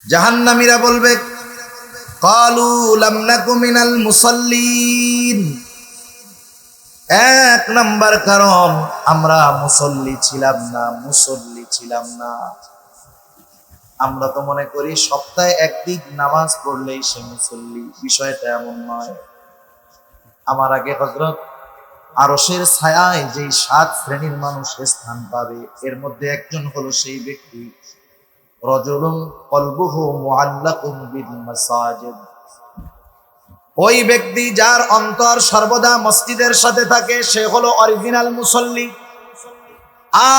জাহান্নামীরা বলবে ক্বালু লাম নাকু মিনাল মুসাল্লিন। এক নাম্বার কারণ, আমরা মুসল্লি ছিলাম না। আমরা তো মনে করি সপ্তাহে একদিন নামাজ পড়লেই সে মুসল্লি। বিষয়টা এমন নয়। আমার আগে হযরত আরশের ছায়ায় যেই 7 শ্রেণীর মানুষ স্থান পাবে, এর মধ্যে একজন হলো সেই ব্যক্তি রাজুলুন কলবুহু মুআল্লাকুম বিল মাসাজিদ। ওই ব্যক্তি যার অন্তর সর্বদা মসজিদের সাথে থাকে, সে হলো অরিজিনাল মুসল্লি।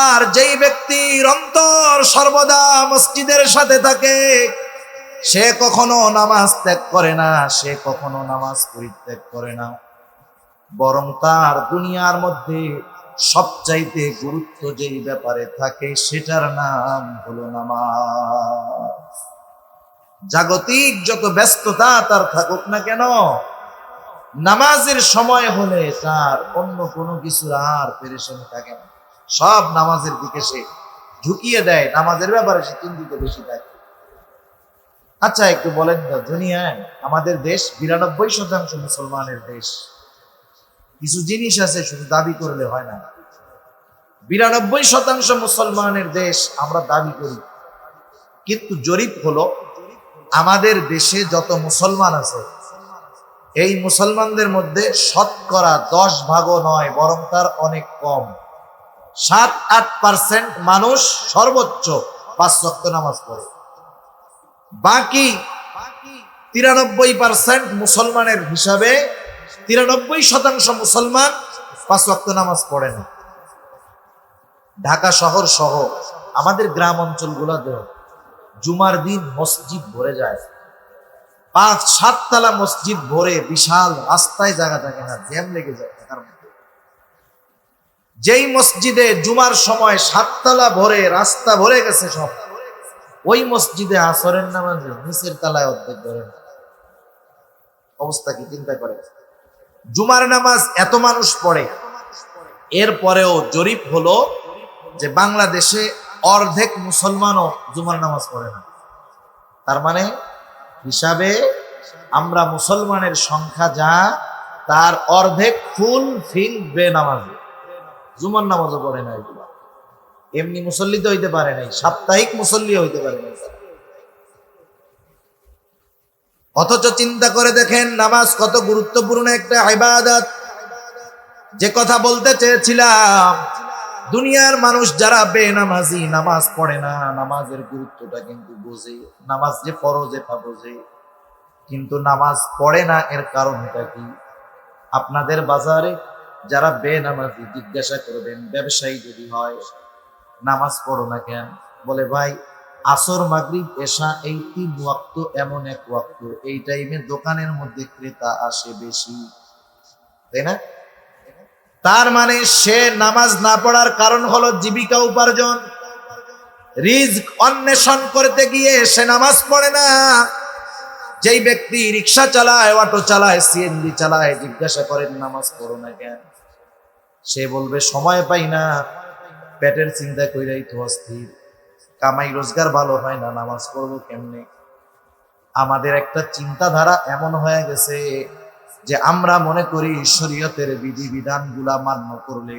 আর যেই ব্যক্তির অন্তর সর্বদা মসজিদের সাথে থাকে, সে কখনো নামাজ ত্যাগ করে না, সে কখনো নামাজ পরিত্যাগ করে না। বরং তার দুনিয়ার মধ্যে সবচাইতে গুরুত্ব যেই ব্যাপারে থাকে, সেটার নাম হলো নামাজ। জাগতিক যত ব্যস্ততা তার থাকুক না কেন, নামাজের সময় হলে তার অন্য কোনো কিছু আর পেরেশানি থাকে না। সব নামাজের দিকে সে ঝুঁকিয়ে দেয়, নামাজের ব্যাপারে সে চিন্তিত বেশি থাকে। আচ্ছা, একটু বলেন তো, দুনিয়ায় আমাদের দেশ 92% মুসলমানের দেশ। কিছু জিনিস আছে শুধু দাবি করলে হয় না। 92% মুসলমানের দেশ, আমরা দাবি করি। কিন্তু জরিপ হলো, আমাদের দেশে যত মুসলমান আছে, এই মুসলমানদের মধ্যে শতকরা 10 ভাগও নয়, বরং তার অনেক কম। 7-8% মানুষ সর্বোচ্চ 5 ওয়াক্ত নামাজ পড়ে। বাকি 93% মুসলমানের হিসাবে 93% মুসলমান 5 ওয়াক্ত নামাজ পড়ে না। ঢাকা শহর সহ আমাদের গ্রাম অঞ্চলগুলোতে জুমার দিন মসজিদ ভরে যায়। 5-7 তলা মসজিদ ভরে, বিশাল রাস্তায় জায়গা থাকে না, জ্যাম লেগে যায় ঢাকার মধ্যে। যেই মসজিদে জুমার সময় 7 তলা ভরে, রাস্তা ভরে গেছে সব, ওই মসজিদে আসরের নামাজে নিচের তলায় অর্ধেক ধরে না। অবস্থা কি চিন্তা করে? জুমার নামাজ এত মানুষ পড়ে, এরপরেও জরিপ হলো যে বাংলাদেশে অর্ধেক মুসলমানও জুমার নামাজ পড়ে না। তার মানে হিসাবে আমরা মুসলমানের সংখ্যা যা, তার অর্ধেক ফুল ফিল বেনামাজি, জুমার নামাজও পড়ে না। এগুলো এমনি মুসল্লি তো হইতে পারে নাই, সাপ্তাহিক মুসল্লি হইতে পারে নাই। অথচ চিন্তা করে দেখেন, নামাজ কত গুরুত্বপূর্ণ একটা ইবাদত। যে কথা বলতে চেয়েছিলাম, দুনিয়ার মানুষ যারা বেনামাজি, নামাজ পড়ে না, নামাজের গুরুত্বটা কিন্তু বোঝে, নামাজ যে ফরজ এটা বোঝে, কিন্তু নামাজ পড়ে না। এর কারণটা কি? আপনাদের বাজারে যারা বেনামাজি, জিজ্ঞাসা করবেন, ব্যবসায়ী যদি হয়, নামাজ পড়ো না কেন? বলে ভাই, আসর মাগরিব এশা এই 3 ওয়াক্ত এমন এক ওয়াক্ত, এই টাইমে দোকানের মধ্যে ক্রেতা আসে বেশি, তাই না? তার মানে সে নামাজ না পড়ার কারণ হলো জীবিকা উপার্জন, রিজক অন্বেষণ করতে গিয়ে সে নামাজ পড়ে না। যেই ব্যক্তি রিক্সা চালায়, অটো চালায়, সিএনজি চালায়, জিজ্ঞাসা করেন নামাজ পড়ো না কেন? সে বলবে সময় পাই না, পেটের চিন্তা কইরাই তো অস্থির, কামাই রোজগার ভালো হয় না, নামাজ পড়বো কেমনে? আমাদের একটা চিন্তাধারা এমন হয়ে গেছে যে আমরা মনে করি শরীয়তের বিধিবিধানগুলা মান্য করলে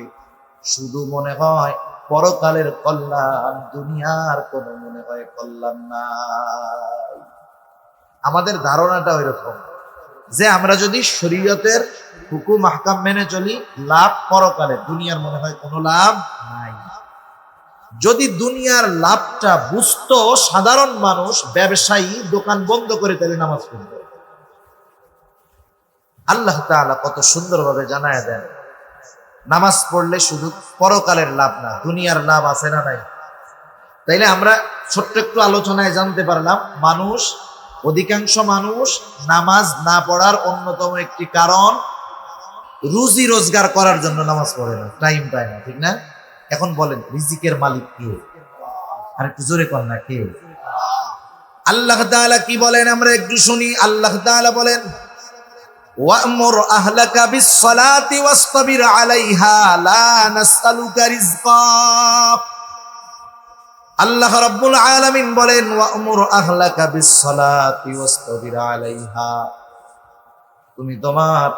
শুধু মনে হয় পরকালের কল্যাণ, দুনিয়ার কোনো মনে হয় কল্যাণ নাই। আমাদের ধারণাটা ওইরকম যে আমরা যদি শরীয়তের হুকুম আহকাম মেনে চলি, লাভ পরকালে, দুনিয়ার মনে হয় কোনো লাভ নাই। যদি দুনিয়ার লাভটা বুঝতো সাধারণ মানুষ, ব্যবসায়ী দোকান বন্ধ করে তাহলে নামাজ পড়বে। আল্লাহ তাআলা কত সুন্দরভাবে জানায় দেন, নামাজ পড়লে শুধু পরকালের লাভ না, দুনিয়ার লাভ আছে না নাই? তাইলে আমরা ছোট্ট একটু আলোচনায় জানতে পারলাম, অধিকাংশ মানুষ নামাজ না পড়ার অন্যতম একটি কারণ, রুজি রোজগার করার জন্য নামাজ পড়ে না, টাইম পায় না, ঠিক না? এখন বলেন, রিজিকের মালিক কে? আর একটু জোরে কর না, কে? আল্লাহ তাআলা কি বলেন আমরা একটু শুনি। আল্লাহ তাআলা বলেন, ওয়া'মুর আহলাকা বিস-সালাতি ওয়াসতাবির আলাইহা লা নাসআলুকা রিজকা। আল্লাহ রাব্বুল আলামিন বলেন ওয়া'মুর আহলাকা বিস-সালাতি ওয়াসতাবির আলাইহা, তুমি তোমার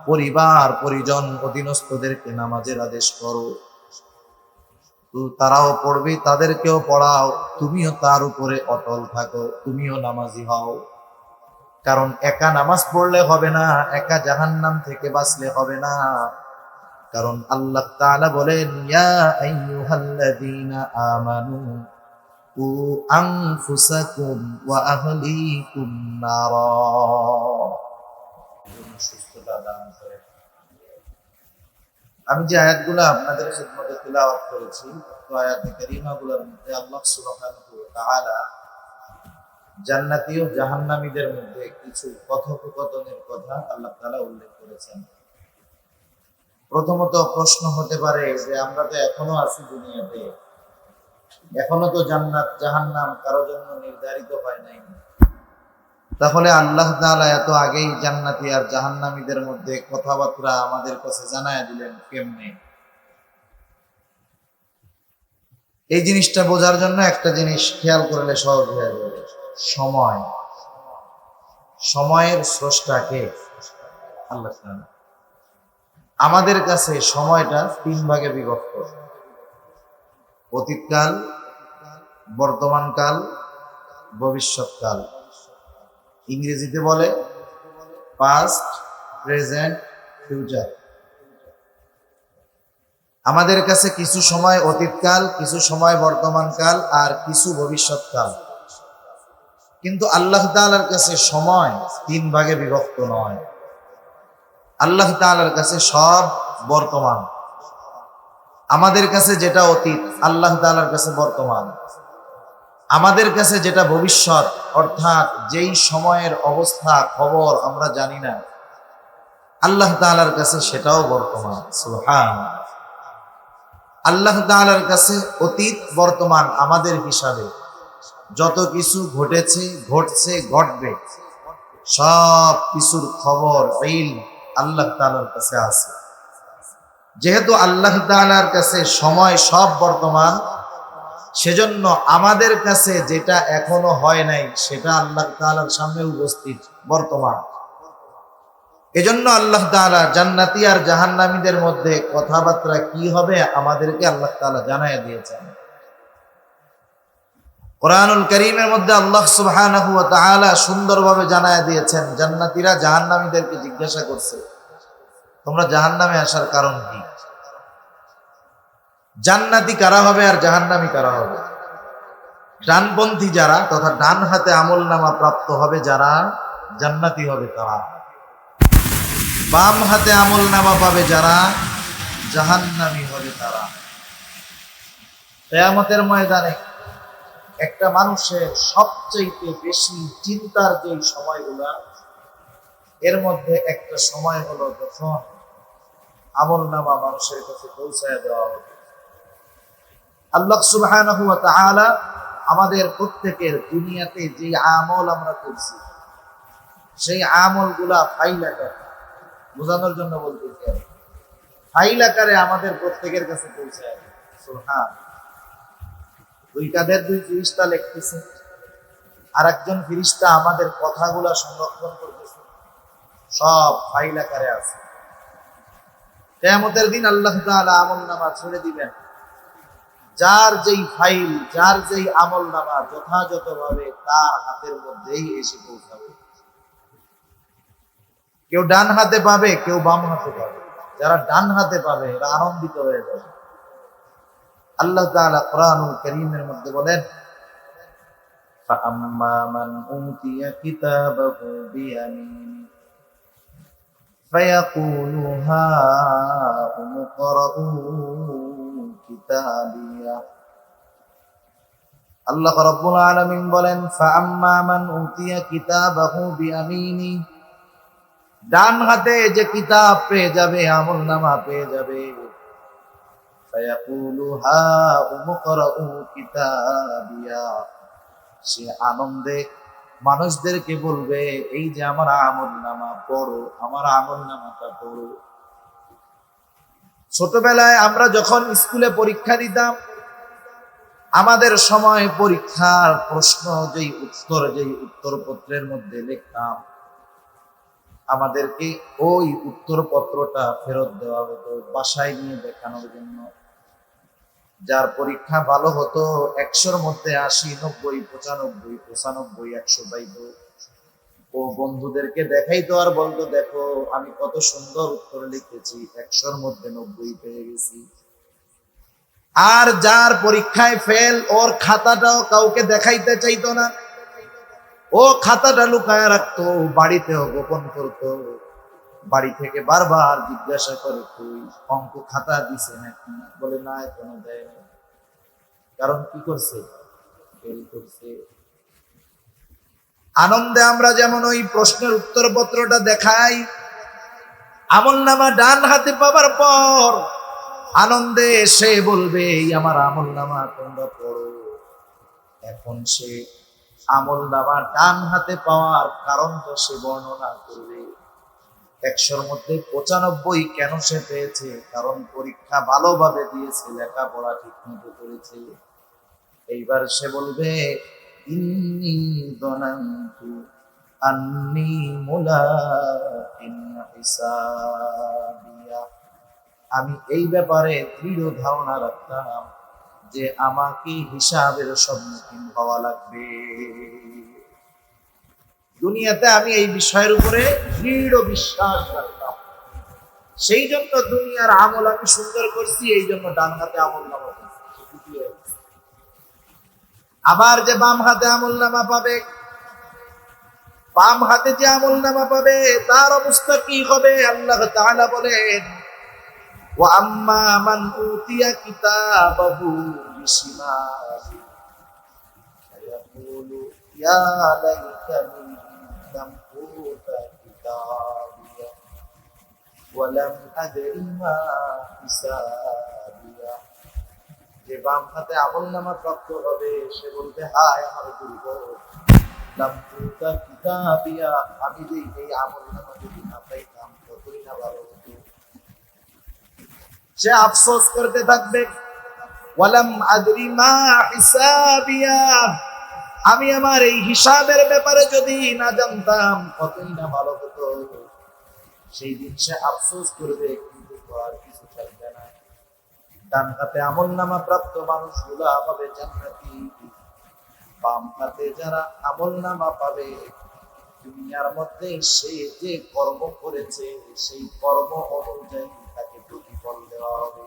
পরিবার পরিজন অধীনস্থদেরকে নামাজের আদেশ করো, তারাও পড়বে তাদেরকেও পড়াও, তুমিও তার উপরে অটল থাকো, তুমিও নামাজি হও। কারণ একা নামাজ পড়লে হবে না, একা জাহান্নাম থেকে বাঁচলে হবে না। কারণ আল্লাহ তাআলা বলেন ইয়া আইয়ুহাল্লাযীনা আমানু কু আনফুসাকুম ওয়া আহলিকুম নারা। সুস্থতা দান করেন। আমি যে আয়াতগুলো আপনাদের খিদমতে তিলাওয়াত করেছি, তো আয়াতে কারিমাগুলোর মধ্যে আল্লাহ সুবহানাহু ওয়া তাআলা জান্নাতি ও জাহান্নামীদের মধ্যে কিছু কথোপকথনের কথা আল্লাহ তাআলা উল্লেখ করেছেন। প্রথমত প্রশ্ন হতে পারে যে আমরা তো এখনো আছি দুনিয়াতে, এখনো তো জান্নাত জাহান্নাম কারো জন্য নির্ধারিত হয় নাই, তাহলে আল্লাহ তাআলা এত আগেই জান্নাতি আর জাহান্নামীদের মধ্যে কথাবার্তা আমাদের কাছে জানায় দিলেন কেমনে? এই জিনিসটা বোঝার জন্য একটা জিনিস খেয়াল করলে সহজ হয়ে যাবে। সময়, সময়ের স্রষ্টা কে? আল্লাহ তাআলা। আমাদের কাছে সময়টা 3 ভাগে বিভক্ত: অতীতকাল, বর্তমানকাল, ভবিষ্যৎকাল। ইংরেজিতে বলে পাস্ট, প্রেজেন্ট, ফিউচার। আমাদের কাছে কিছু সময় অতীতকাল, কিছু সময় বর্তমানকাল, আর কিছু ভবিষ্যৎকাল। কিন্তু আল্লাহ তাআলার কাছে সময় 3 ভাগে বিভক্ত নয়। আল্লাহ তাআলার কাছে সব বর্তমান। আমাদের কাছে যেটা অতীত, আল্লাহ তাআলার কাছে বর্তমান। আমাদের কাছে যেটা ভবিষ্যৎ, অর্থাৎ যেই সময়ের অবস্থা খবর আমরা জানি না, আল্লাহ তাআলার কাছে সেটাও বর্তমান। সুবহানাল্লাহ। আল্লাহ তাআলার কাছে অতীত বর্তমান আমাদের হিসাবে যত কিছু ঘটেছে, ঘটছে, ঘটবে, সব কিছুর খবর ইলম আল্লাহ তাআলার কাছে আছে। যেহেতু আল্লাহ তাআলার কাছে সময় সব বর্তমান, সেজন্য আমাদের কাছে যেটা এখনো হয় নাই সেটা আল্লাহ তাআলার সামনে উপস্থিত বর্তমান। এজন্য আল্লাহ তাআলা জান্নাতি আর জাহান্নামীদের মধ্যে কথাবার্তা কি হবে আমাদেরকে আল্লাহ তাআলা জানায় দিয়েছেন। কোরআনুল কারীমের মধ্যে আল্লাহ সুবহানাহু ওয়া তাআলা সুন্দরভাবে জানায় দিয়েছেন। জান্নাতীরা জাহান্নামীদেরকে জিজ্ঞাসা করছে, তোমরা জাহান্নামে আসার কারণ কি? জান্নাতি কারা হবে আর জাহান্নামী কারা হবে? ডানপন্থী যারা, তথা ডান হাতে আমলনামা প্রাপ্ত হবে যারা, জান্নাতি হবে তারা। বাম হাতে আমলনামা পাবে যারা, জাহান্নামী হবে তারা। কিয়ামতের ময়দানে একটা মানুষের সবচেয়ে বেশি চিন্তার যে সময়গুলা, এর মধ্যে একটা সময় হলো যখন আমলনামা মানুষের কাছে পৌঁছায় দেওয়া হবে। আল্লাহ সুবহানাহু ওয়া তাআলা আমাদের প্রত্যেকের দুনিয়াতে যে আমল আমরা করছি, সেই আমলগুলা ফাইল আকারে, বোঝানোর জন্য বলতেছি, ফাইল আকারে আমাদের প্রত্যেকের কাছে পৌঁছায়। সুবহানাল্লাহ। 2 কাঁধের 2 ফেরেশতা লিখতেছে, আর একজন ফেরেশতা আমাদের কথাগুলা সংরক্ষণ করতেছে, সব ফাইল আকারে আছে। কিয়ামতের দিন আল্লাহ তাআলা আমলনামা ছেড়ে দিবেন, যার যেই ফাইল, যার যেই আমলনামা যথাযথভাবে তার হাতের মধ্যেই এসে পৌঁছাবে। কেউ ডান হাতে পাবে, কেউ বাম হাতে পাবে। যারা ডান হাতে পাবে এরা আনন্দিত হয়ে যাবে। আল্লাহ তাআলা কোরআনুল কারীমের মধ্যে বলেন, ফাআম্মা মান উতিয়া কিতাবাহু বিয়ামিনি ফায়াকুলু হাউম ইকরাউ কিতাবিয়া। আল্লাহ রাব্বুল আলামিন বলেন, ফাআম্মা মান উতিয়া কিতাবাহু বিয়ামিনি, ডান হাতে যে কিতাব পেয়ে যাবে, আমলনামা পেয়ে যাবে, ফায়াকুলু হাউম ইকরাউ কিতাবিয়া, সে আনন্দে মানুষদেরকে বলবে, এই যে আমার আমলনামা পড়ো, আমার আমলনামাটা পড়ো। ছোটবেলায় আমরা যখন স্কুলে পরীক্ষা দিতাম, আমাদের সময় পরীক্ষার প্রশ্ন যেই উত্তরপত্রের মধ্যে লিখতাম, আমাদেরকে ওই উত্তরপত্রটা ফেরত দেওয়া হতো বাসায় নিয়ে দেখানোর জন্য। যার পরীক্ষা ভালো হতো 100-র মধ্যে 80, 90, 95, 95, 100 পাইতো। ও বন্ধুদেরকে দেখাইতো আর বলতো, দেখো আমি কত সুন্দর উত্তর লিখেছি, 100-র মধ্যে 90 পেয়ে গেছি। আর যার পরীক্ষায় ফেল, ওর খাতাটাও কাউকে দেখাইতে চাইতো না। ও খাতাটা লুকায় রাখতো, বাড়িতেও গোপন করতো। বাড়ি থেকে বারবার জিজ্ঞাসা করে, তুই অঙ্ক খাতা দিছে নাকি? বলে না, এখনো দেয় না। কারণ কি করছে? ফেল করছে। আনন্দে আমরা যেমন ওই প্রশ্নের উত্তরপত্রটা দেখাই, আমলনামা ডান হাতে পাবার পর আনন্দে সে বলবে, এই আমার আমলনামা, তোমরা পড়ো। এখন সে আমলনামা ডান হাতে পাওয়ার কারণটা সে বর্ণনা করবে। 100-র মধ্যে 95 কেন সে পেয়েছে? কারণ পরীক্ষা ভালোভাবে দিয়েছে, লেখাপড়া ঠিক মতো করেছে। এইবার সে বলবে, ইন্নী যনানতু আন্নী মুলাকিন হিসাবিয়া, আমি এই ব্যাপারে দৃঢ় ধারণা রাখতাম যে আমাকে হিসাবের সম্মুখীন হওয়া লাগবে। দুনিয়াতে আমি এই বিষয়ের উপরে দৃঢ় বিশ্বাস রাখতাম। সেই জন্য দুনিয়ার আমল আমি সুন্দর করছি, এই জন্য ডান হাতে আমলনামা করছি। আবার যে বাম হাতে আমলনামা পাবে, বাম হাতে যে আমলনামা পাবে তার অবস্থা কি হবে? আল্লাহ তাআলা বলেন, ওয়া আম্মা মান উতিয়া কিতাবাহু বিশিমালি ফায়াকুলু ইয়া লাইতানি লাম উতা কিতাবিয়া ওয়া লাম আদরি মা হিসাবিয়া। যে বাম হাতে আমলনামা প্রাপ্ত হবে সে বলবে, হায় আমার দুর্ভাগ্য, লাম উতা কিতাবিয়া, আমি যে এই আমলনামা যদি না পাইতাম কতই না ভালো হতো। সে আফসোস করতে থাকবে, ওয়ালাম আদরি মা হিসাবিয়া, আমি আমার এই হিসাবের ব্যাপারে যদি না জানতাম কতই না ভালো হতো। সেই দিন সে আফসোস করবে, কিন্তু আর কিছু থাকবে না। ডান হাতে আমলনামা প্রাপ্ত মানুষগুলা হবে জান্নাতি। বাম হাতে যারা আমলনামা পাবে, দুনিয়ার মধ্যে সে যে কর্ম করেছে সেই কর্ম অনুযায়ী তাকে প্রতিফল দেওয়া হবে।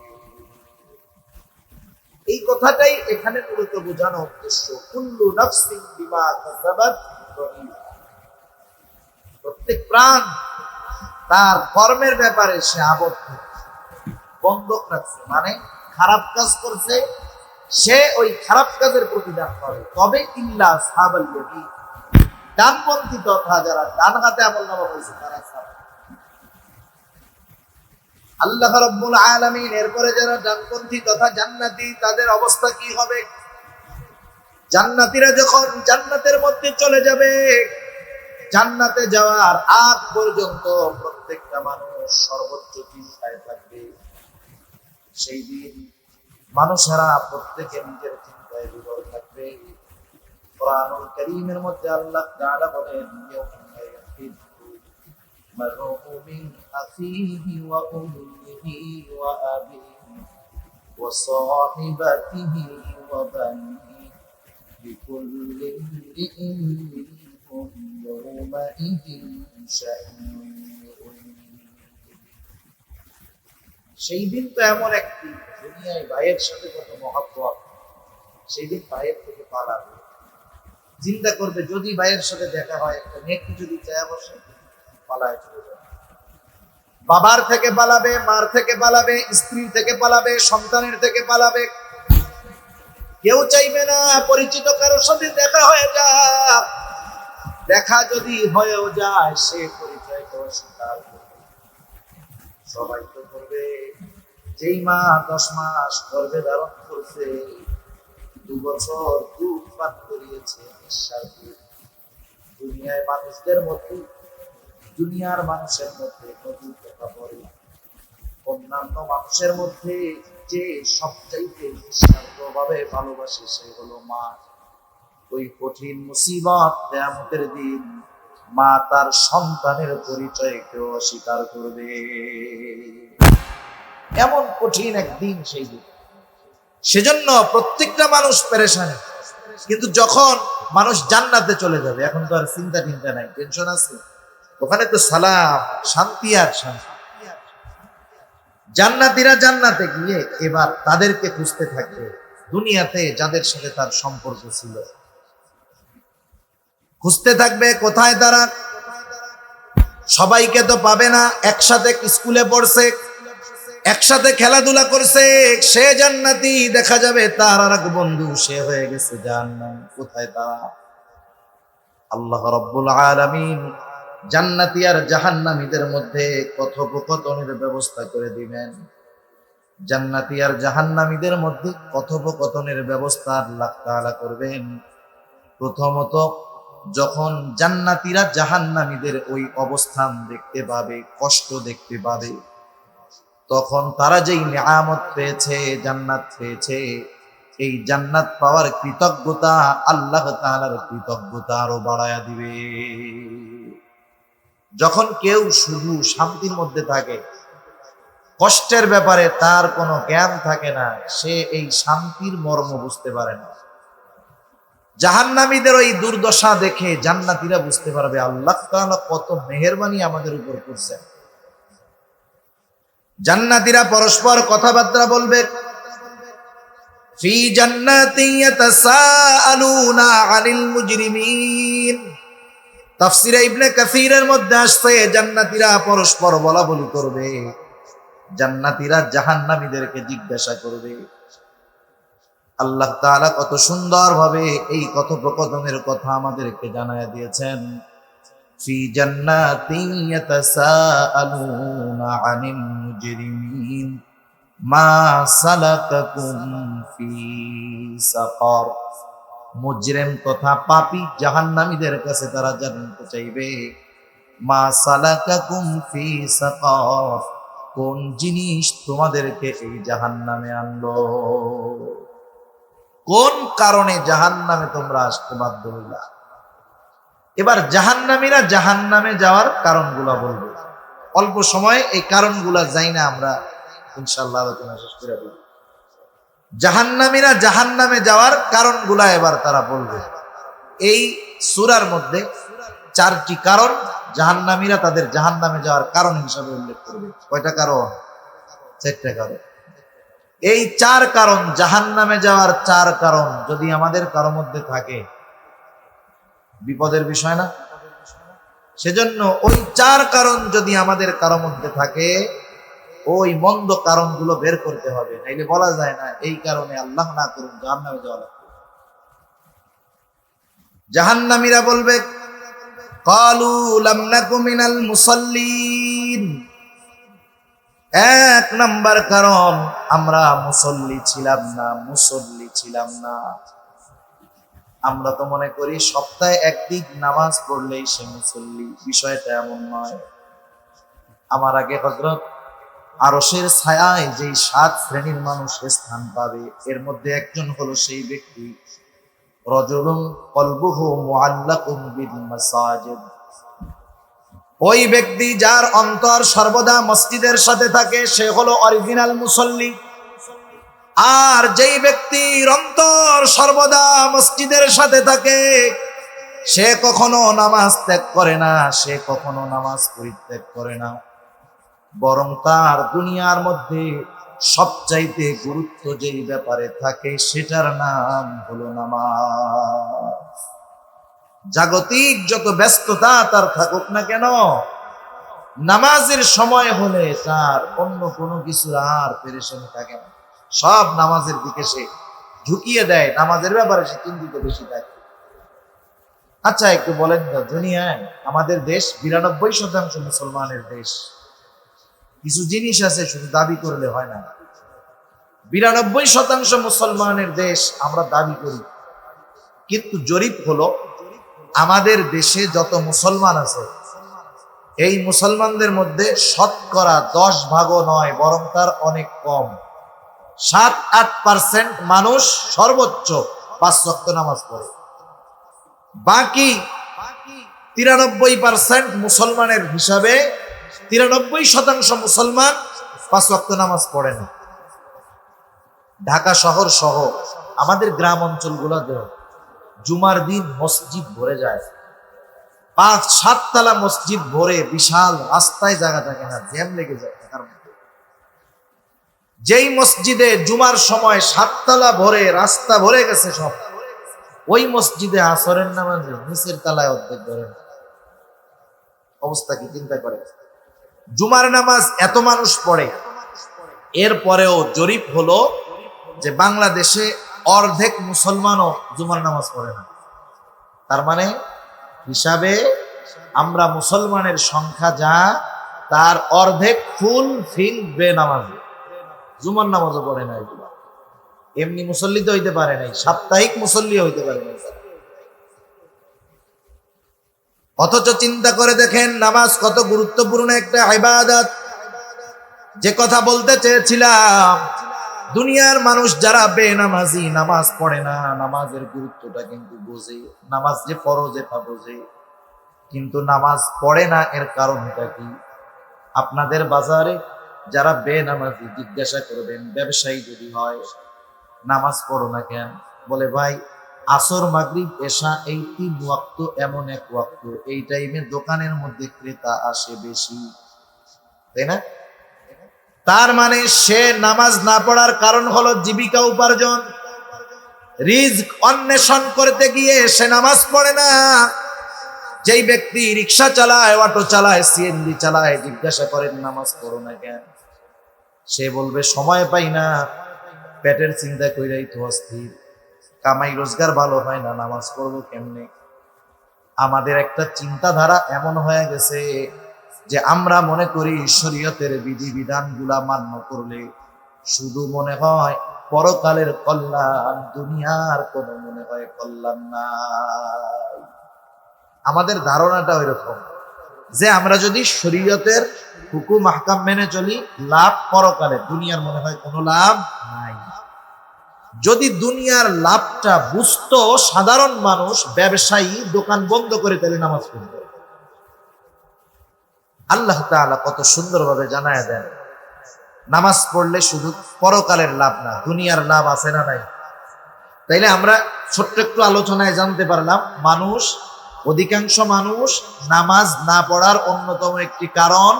এই কথাটাই এখানে মূলত বোঝানো উদ্দেশ্য। কুল্লু নাফসিন বিমা কাসাবাত রহিনা, প্রত্যেক প্রাণ তার কর্মের ব্যাপারে সে আবদ্ধ, বন্ধক রাখছে। মানে খারাপ কাজ করছে, সে ওই খারাপ কাজের প্রতিদান পাবে। তবে ইল্লা আসহাবাল ইয়ামিন, ডানপন্থী তথা যারা ডান হাতে আমলনামা পাইছে তারা ছাড়া। আল্লাহ রাব্বুল আলামিন এরপরে যারা ডানপন্থী তথা জান্নাতি, তাদের অবস্থা কি হবে? জান্নাতীরা যখন জান্নাতের মধ্যে চলে যাবে, জান্নাতে যাওয়ার আগ পর্যন্ত প্রত্যেকটা মানুষ সর্বোচ্চ চিন্তায় থাকবে। সেই দিন মানুষেরা প্রত্যেকে নিজের চিন্তায় বিভোর থাকবে। কুরআনুল কারীমের মধ্যে আল্লাহ তাআলা বলেন, ইয়াউমা ইয়াফিরু মার'উ মিন আখিহি ওয়া উম্মিহি ওয়া আবিহি ওয়া সাহিবাতিহি ওয়া বানিহি লিকুল্লি ইমরিইন মিনহুম ইয়াওমাইযিন শা'নুন ইউগনিহি। সেই দিন তো এমন একটি, দুনিয়ায় ভাইয়ের সাথে কত মহব্বত, সেই দিন ভাইয়ের থেকে পালাবে। চিন্তা করবে, যদি ভাইয়ের সাথে দেখা হয়, একটা মেয়েকে যদি চায় বসে, পালায় চলে যাবে। বাবার থেকে পালাবে, মার থেকে পালাবে, স্ত্রীর থেকে পালাবে, সন্তানের থেকে পালাবে। কেউ চাইবে না পরিচিত কারোর সাথে দেখা হয়ে যাক। দেখা যদি হয়েও যায়, সে পরিচয় তো স্বীকার করবে। সবাই তো করবে। যেই মা 10 মাস গর্ভে ধারণ করছে, 2 বছর দুধ পান করিয়েছে, নিঃশ্বাস দিয়ে, দুনিয়ার মানুষের মধ্যে নদীর কথা বলে, অন্যান্য মানুষের মধ্যে যে সবচাইতে নিঃস্বার্থভাবে ভালোবাসে সে হলো মা। ওই কঠিন মুসিবত কিয়ামতের দিন মা তার সন্তানের পরিচয়কে অস্বীকার করবে, এমন কঠিন একদিন সেই দিন। সেজন্য প্রত্যেকটা মানুষ পেরেশান, কিন্তু যখন মানুষ জান্নাতে চলে যাবে এখন তো আর চিন্তা টিন্তা নাই, টেনশন আছে, ওখানে তো সালাম, শান্তি আর শান্তি। জান্নাতীরা জান্নাতে গিয়ে এবার তাদেরকে খুঁজতে থাকবে, দুনিয়াতে যাদের সাথে তার সম্পর্ক ছিল খুঁজতে থাকবে কোথায় তারা। সবাইকে তো পাবে না, একসাথে স্কুলে পড়ছে, একসাথে খেলাধুলা করছে, সে জান্নাতি, দেখা যাবে তার আর এক বন্ধু সে হয়ে গেছে জাহান্নামী। কোথায় তারা? আল্লাহ রাব্বুল আলামিন জান্নাতি আর জাহান্নামীদের মধ্যে কথোপকথনের ব্যবস্থা করে দিবেন। জান্নাতি আর জাহান্নামীদের মধ্যে কথোপকথনের ব্যবস্থা আল্লাহ তাআলা করবেন। প্রথমত যখন জান্নাতীরা জাহান্নামীদের ওই অবস্থান দেখতে পাবে, কষ্ট দেখতে পাবে, তখন তারা যেই নিয়ামত পেয়েছে, জান্নাত পেয়েছে, এই জান্নাত পাওয়ার কৃতজ্ঞতা আল্লাহ তাআলার কৃতজ্ঞতা আরো বাড়ায়া দিবে। যখন কেউ শুধু শান্তির মধ্যে থাকে, কষ্টের ব্যাপারে তার কোনো জ্ঞান থাকে না, সে এই শান্তির মর্ম বুঝতে পারে না। জাহান্নামীদের ওই দুর্দশা দেখে জান্নাতীরা বুঝতে পারবে আল্লাহ তাআলা কত মেহেরবানি আমাদের উপর করছেন। জান্নাতীরা পরস্পর কথাবার্তা বলবে, ফি জান্নাতিন ইয়াতাসাআলুনা আনিল মুজরিমিন। তাফসীরে ইবনে কাসীরের মধ্যে আসছে জান্নাতীরা পরস্পর বলাবলি করবে, জান্নাতীরা জাহান্নামীদেরকে জিজ্ঞাসা করবে। আল্লাহ তাআলা কত সুন্দরভাবে এই কথোপকথনের কথা আমাদেরকে জানায়া দিয়েছেন। ফি জান্নাতিন ইয়াতাসাআলুনা আনিল মুজরিমিন মা সালাকাকুম ফি সাকার। মুজরিম তথা পাপী জাহান্নামীদের কাছে তারা জানতে চাইবে, মা সালাকাকুম ফি সাকার, কোন জিনিস তোমাদেরকে এই জাহান্নামে আনলো, কোন কারণে জাহান্নামে তোমরা আসতে বাধ্য হইলা। এবার জাহান্নামীরা জাহান্নামে যাওয়ার কারণগুলা বলবে। অল্প সময় এই কারণগুলা যাই না আমরা ইনশাআল্লাহ আলোচনা শেষ করে দেব। জাহান্নামীরা জাহান্নামে যাওয়ার কারণগুলা এবার তারা বলবে। এই সূরার মধ্যে 4টি কারণ জাহান্নামীরা তাদের জাহান্নামে যাওয়ার কারণ হিসাবে উল্লেখ করবে। কয়টা কারণ? 4টা কারণ। এই 4 কারণ, জাহান্নামে যাওয়ার 4 কারণ যদি আমাদের কারো মধ্যে থাকে, বিপদের বিষয় না? সেজন্য ওই 4 কারণ যদি আমাদের কারো মধ্যে থাকে, ওই মন্দ কারণগুলো বের করতে হবে, নাইলে বলা যায় না এই কারণে আল্লাহ না করুন জাহান্নামে যাওয়া লাগবে। জাহান্নামীরা বলবে, ক্বালু লাম নাকু মিনাল মুসাল্লিন। 1 নাম্বার কারণ, আমরা মুসল্লি ছিলাম না। আমরা তো মনে করি সপ্তাহে একদিন নামাজ পড়লেই সে মুসল্লি, বিষয়টা এমন নয়। আমার আগে হযরত আরশের ছায়ায় যেই 7 শ্রেণীর মানুষ স্থান পাবে, এর মধ্যে একজন হলো সেই ব্যক্তি, রাজুলুন কলবুহু মুআল্লাকুম বিল মাসাজিদ। ওই ব্যক্তি যার অন্তর সর্বদা মসজিদের সাথে থাকে, সে হলো অরিজিনাল মুসল্লি। আর যেই ব্যক্তির অন্তর সর্বদা মসজিদের সাথে থাকে, সে কখনো নামাজ ত্যাগ করে না, সে কখনো নামাজ পরিত্যাগ করে না, বরং তার দুনিয়ার মধ্যে সবচাইতে গুরুত্ব যেই ব্যাপারে থাকে সেটার নাম হলো নামাজ। জাগতিক যত ব্যস্ততা তার থাকুক না কেন, নামাজের সময় হলে তার অন্য কোনো কিছু আর পেরেশানি থাকে না, সব নামাজের দিকে সে ঝুঁকিয়ে দেয়, নামাজের ব্যাপারে সে চিন্তিত বেশি থাকে। আচ্ছা একটু বলেন তো, দুনিয়ায় আমাদের দেশ 92% মুসলমানের দেশ। কিছু জিনিস আছে শুধু দাবি করলে হয় না। 92% মুসলমানের দেশ, আমরা দাবি করি, কিন্তু জরিপ হলো আমাদের দেশে যত মুসলমান আছে, এই মুসলমানদের মধ্যে শতকরা 10 ভাগও নয়, বরং তার অনেক কম, 7-8% মানুষ সর্বোচ্চ 5 ওয়াক্ত নামাজ পড়ে। বাকি 93% মুসলমানের হিসাবে 93% মুসলমান 5 ওয়াক্ত নামাজ পড়ে না। ঢাকা শহর সহ আমাদের গ্রাম অঞ্চলগুলোতে জুমার দিন মসজিদ ভরে যায়, 5-7 তলা মসজিদ ভরে, বিশাল রাস্তায় জায়গা থাকে না, জ্যাম লেগে যায় ঢাকার মধ্যে। যেই মসজিদে জুমার সময় 7 তলা ভরে, রাস্তা ভরে গেছে সব, ওই মসজিদে আসরের নামাজে নিচের তলায় অর্ধেক ধরে না। অবস্থা কি চিন্তা করে। জুমার নামাজ এত মানুষ পড়ে, এরপরেও জরিপ হলো যে বাংলাদেশে অর্ধেক মুসলমানও জুমার নামাজ পড়ে না। তার মানে হিসাবে আমরা মুসলমানের সংখ্যা যা, তার অর্ধেক ফুল ফিল বেনামাজি, জুমার নামাজও পড়ে না। এগুলো এমনি মুসল্লি তো হইতে পারে নাই, সাপ্তাহিক মুসল্লি হইতে পারে নাই। অথচ চিন্তা করে দেখেন নামাজ কত গুরুত্বপূর্ণ একটা ইবাদত। যে কথা বলতে চেয়েছিলাম, দুনিয়ার মানুষ যারা বেনামাজি, নামাজ পড়ে না, নামাজের গুরুত্বটা কিন্তু বোঝে, নামাজ যে ফরজ এটা বোঝে, কিন্তু নামাজ পড়ে না। এর কারণটা কি? আপনাদের বাজারে যারা বেনামাজি, জিজ্ঞাসা করবেন, ব্যবসায়ী যদি হয়, নামাজ পড়ো না কেন? বলে ভাই আসর মাগরিব এশা এই 3 ওয়াক্ত এমন এক ওয়াক্ত, এই টাইমে দোকানের মধ্যে ক্রেতা আসে বেশি, তাই না? তার মানে সে নামাজ না পড়ার কারণ হলো জীবিকা উপার্জন, রিজক অন্বেষণ করতে গিয়ে সে নামাজ পড়ে না। যেই ব্যক্তি রিক্সা চালায়, অটো চালায়, সিএনজি চালায়, জিজ্ঞাসা করেন নামাজ পড়ো না কেন? সে বলবে সময় পাই না, পেটের চিন্তা কইরাই তো অস্থির, কামাই রোজগার ভালো হয় না, নামাজ পড়বো কেমনে? আমাদের একটা চিন্তাধারা এমন হয়ে গেছে যে আমরা মনে করি শরীয়তের বিধিবিধানগুলা মান্য করলে শুধু মনে হয় পরকালের কল্যাণ, দুনিয়ার কোনো মনে হয় কল্যাণ নাই। আমাদের ধারণাটা ওইরকম যে আমরা যদি শরীয়তের হুকুম আহকাম মেনে চলি, লাভ পরকালে, দুনিয়ার মনে হয় কোনো লাভ নাই। যদি দুনিয়ার লাভটা বুঝতো সাধারণ মানুষ, ব্যবসায়ী দোকান বন্ধ করে তাহলে নামাজ পড়বে। আল্লাহ তাআলা কত সুন্দরভাবে জানায় দেন, নামাজ পড়লে শুধু পরকালের লাভ না, দুনিয়ার লাভ আছে না নাই? তাইলে আমরা ছোট্ট একটু আলোচনায় জানতে পারলাম, মানুষ, অধিকাংশ মানুষ নামাজ না পড়ার অন্যতম একটি কারণ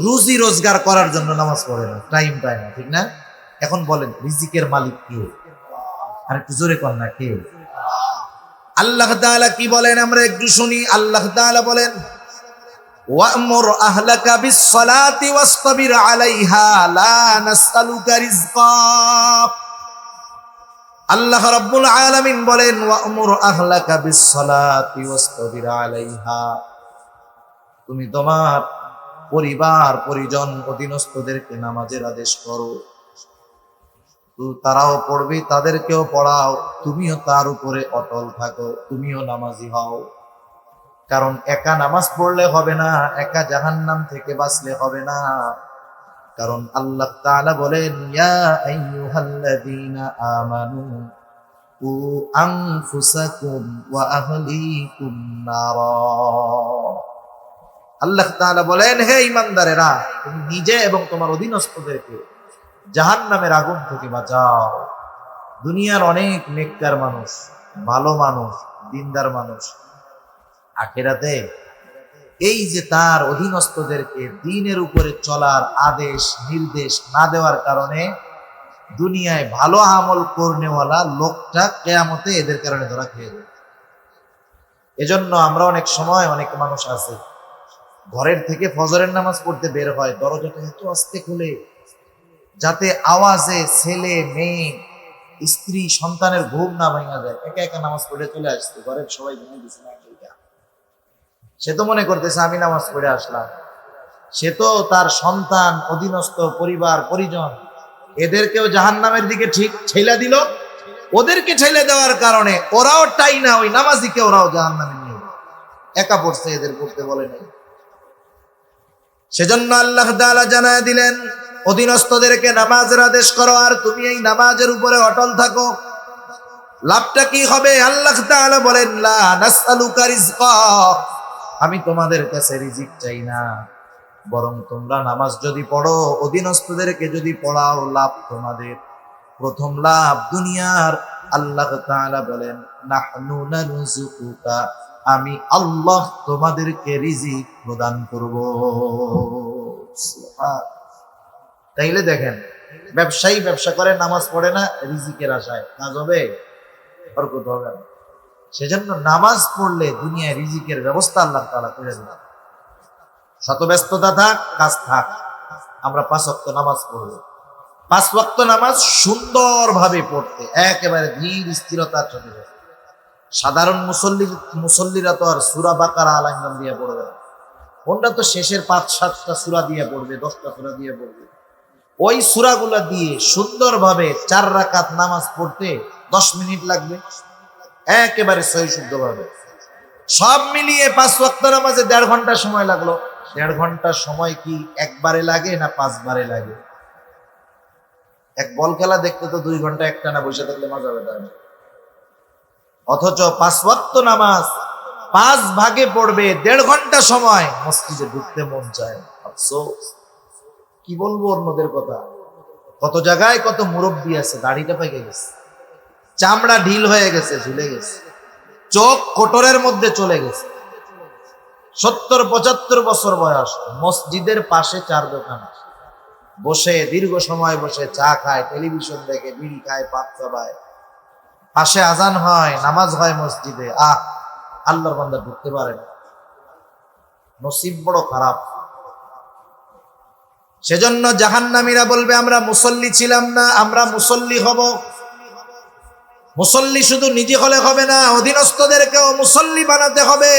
রুজি রোজগার করার জন্য নামাজ পড়ে না, টাইম পায় না, ঠিক না? এখন বলেন রিজিকের মালিক কে? আর একটু জোরে কর না, কে? আল্লাহ তাআলা কি বলেন আমরা একটু শুনি। আল্লাহ তাআলা বলেন, ওয়া'মুর আহলাকা বিস-সালাতি ওয়াসতাবির আলাইহা লা নাসআলুকা রিজকা। আল্লাহ রাব্বুল আলামিন বলেন, ওয়া'মুর আহলাকা বিস-সালাতি ওয়াসতাবির আলাইহা, তুমি তোমার পরিবার পরিজন অধীনস্থদেরকে নামাজের আদেশ করো, তারাও পড়বে, তাদেরকেও পড়াও, তুমিও তার উপরে অটল থাকো, তুমিও নামাজি হও। কারণ একা নামাজ পড়লে হবে না, একা জাহান্নাম থেকে বাঁচলে হবে না। কারণ আল্লাহ তাআলা বলেন, ইয়া আইয়ুহাল্লাযীনা আমানু কু আনফুসাকুম ওয়া আহলিকুম নারা। আল্লাহ তাআলা বলেন, হে ঈমানদারেরা, তুমি নিজে এবং তোমার অধীনস্থদেরকে জাহান্নামের আগুন থেকে বাঁচাও। দুনিয়ার অনেক নেককার মানুষ, ভালো মানুষ, দিনদার মানুষ, আখিরাতে এই যে তার অধীনস্থদেরকে দ্বীনের উপরে চলার আদেশ নির্দেশ না দেওয়ার কারণে দুনিয়ায় ভালো আমল করনেওয়ালা লোকটা কিয়ামতে এদের কারণে ধরা খেয়ে যাবে। এজন্য আমরা অনেক সময়, অনেক মানুষ আছে ঘরের থেকে ফজরের নামাজ পড়তে বের হয়, দরজাটা এত আস্তে খুলে যাতে আওয়াজে ছেলে মেয়ে স্ত্রী সন্তানের ঘুম না ভাঙা যায়, একা একা নামাজ পড়ে চলে আসছে, ঘরের সবাই ঘুমিয়ে গেছে না, সে তো মনে করতেছে আমি নামাজ পড়ে আসলাম। সে তো তার সন্তান, অধীনস্থ পরিবার পরিজন এদেরকেও জাহান্নামের দিকে ঠিক ঠেলা দিল। ওদেরকে ঠেলে দেওয়ার কারণে ওরাও টাই না, ওই নামাজিকে ওরাও জাহান্নামে নিয়ে একা পড়ছে, এদের পড়তে বলে নাই। সেজন্য আল্লাহ তাআলা জানায় দিলেন, অধীনস্থদেরকে নামাজের আদেশ করো আর তুমি এই নামাজের উপরে অটল থাকো। লাভটা কি হবে? আল্লাহ তাআলা বলেন, লা নাসআলুকা রিজকা, আমি তোমাদের কাছে রিজিক চাই না, বরং তোমরা নামাজ যদি পড়ো, অধীনস্থদেরকে যদি পড়াও, লাভ তোমাদের। প্রথম লাভ দুনিয়ার। আল্লাহ তাআলা বলেন, নাহনু নারযুকুকা, আমি আল্লাহ তোমাদেরকে রিজিক প্রদান করব। তাইলে দেখেন, ব্যবসায়ী ব্যবসা করে, নামাজ পড়ে না, রিজিকের আশায় কাজ হবে? বরকত হবে না। সেজন্য নামাজ পড়লে দুনিয়ায় রিজিকের ব্যবস্থা আল্লাহ তাআলা করে দেন। শত ব্যস্ততা থাক, কাজ থাক, আমরা 5 ওয়াক্ত নামাজ পড়ব। 5 ওয়াক্ত নামাজ সুন্দরভাবে পড়তে একেবারে ধীর স্থিরতার সাথে। সাধারণ মুসল্লিরা তো আর সূরা বাকারা আল ইমরান দিয়ে পড়বে না, ওনরা তো শেষের 5-7টা সূরা দিয়ে পড়বে, 10টা সূরা দিয়ে পড়বে। ওই সূরাগুলা দিয়ে সুন্দরভাবে 4 রাকাত নামাজ পড়তে 10 মিনিট লাগবে, একেবারে সহি শুদ্ধভাবে। সব মিলিয়ে 5 ওয়াক্ত নামাজে 1.5 ঘন্টা সময় লাগলো। 1.5 ঘন্টা সময় কি একবারে লাগে না 5 বারে লাগে? এক বল খেলা দেখতে তো 2 ঘন্টা একটানা বসে থাকলে মজা হবে না। অথচ 5 ওয়াক্ত নামাজ 5 ভাগে পড়বে, 1.5 ঘন্টা সময়, মসজিদে ঢুকতে মন চায়। আফসোস, কি বলবো অন্যদের কথা। কত জায়গায় কত মুরব্বী আছে, দাড়িটা পেকে গেছে, চামড়া ঢিল হয়ে গেছে, ঝুলে গেছে, চোখ কোটরের মধ্যে চলে গেছে, 70-75 বছর বয়স, মসজিদের পাশে 4 দোকান, বসে দীর্ঘ সময় বসে চা খায়, টেলিভিশন দেখে, বিড়ি খায়, পান চাবায়, পাশে আজান হয়, নামাজ হয় মসজিদে, আল্লাহর বান্দা ঢুকতে পারে না। নসিব বড় খারাপ। সেজন্য জাহান্নামীরা বলবে, আমরা মুসল্লি ছিলাম না, আমরা মুসল্লি হব। মুসল্লি শুধু নিজে হলে হবে না, অধীনস্থদেরকেও মুসল্লি বানাতে হবে।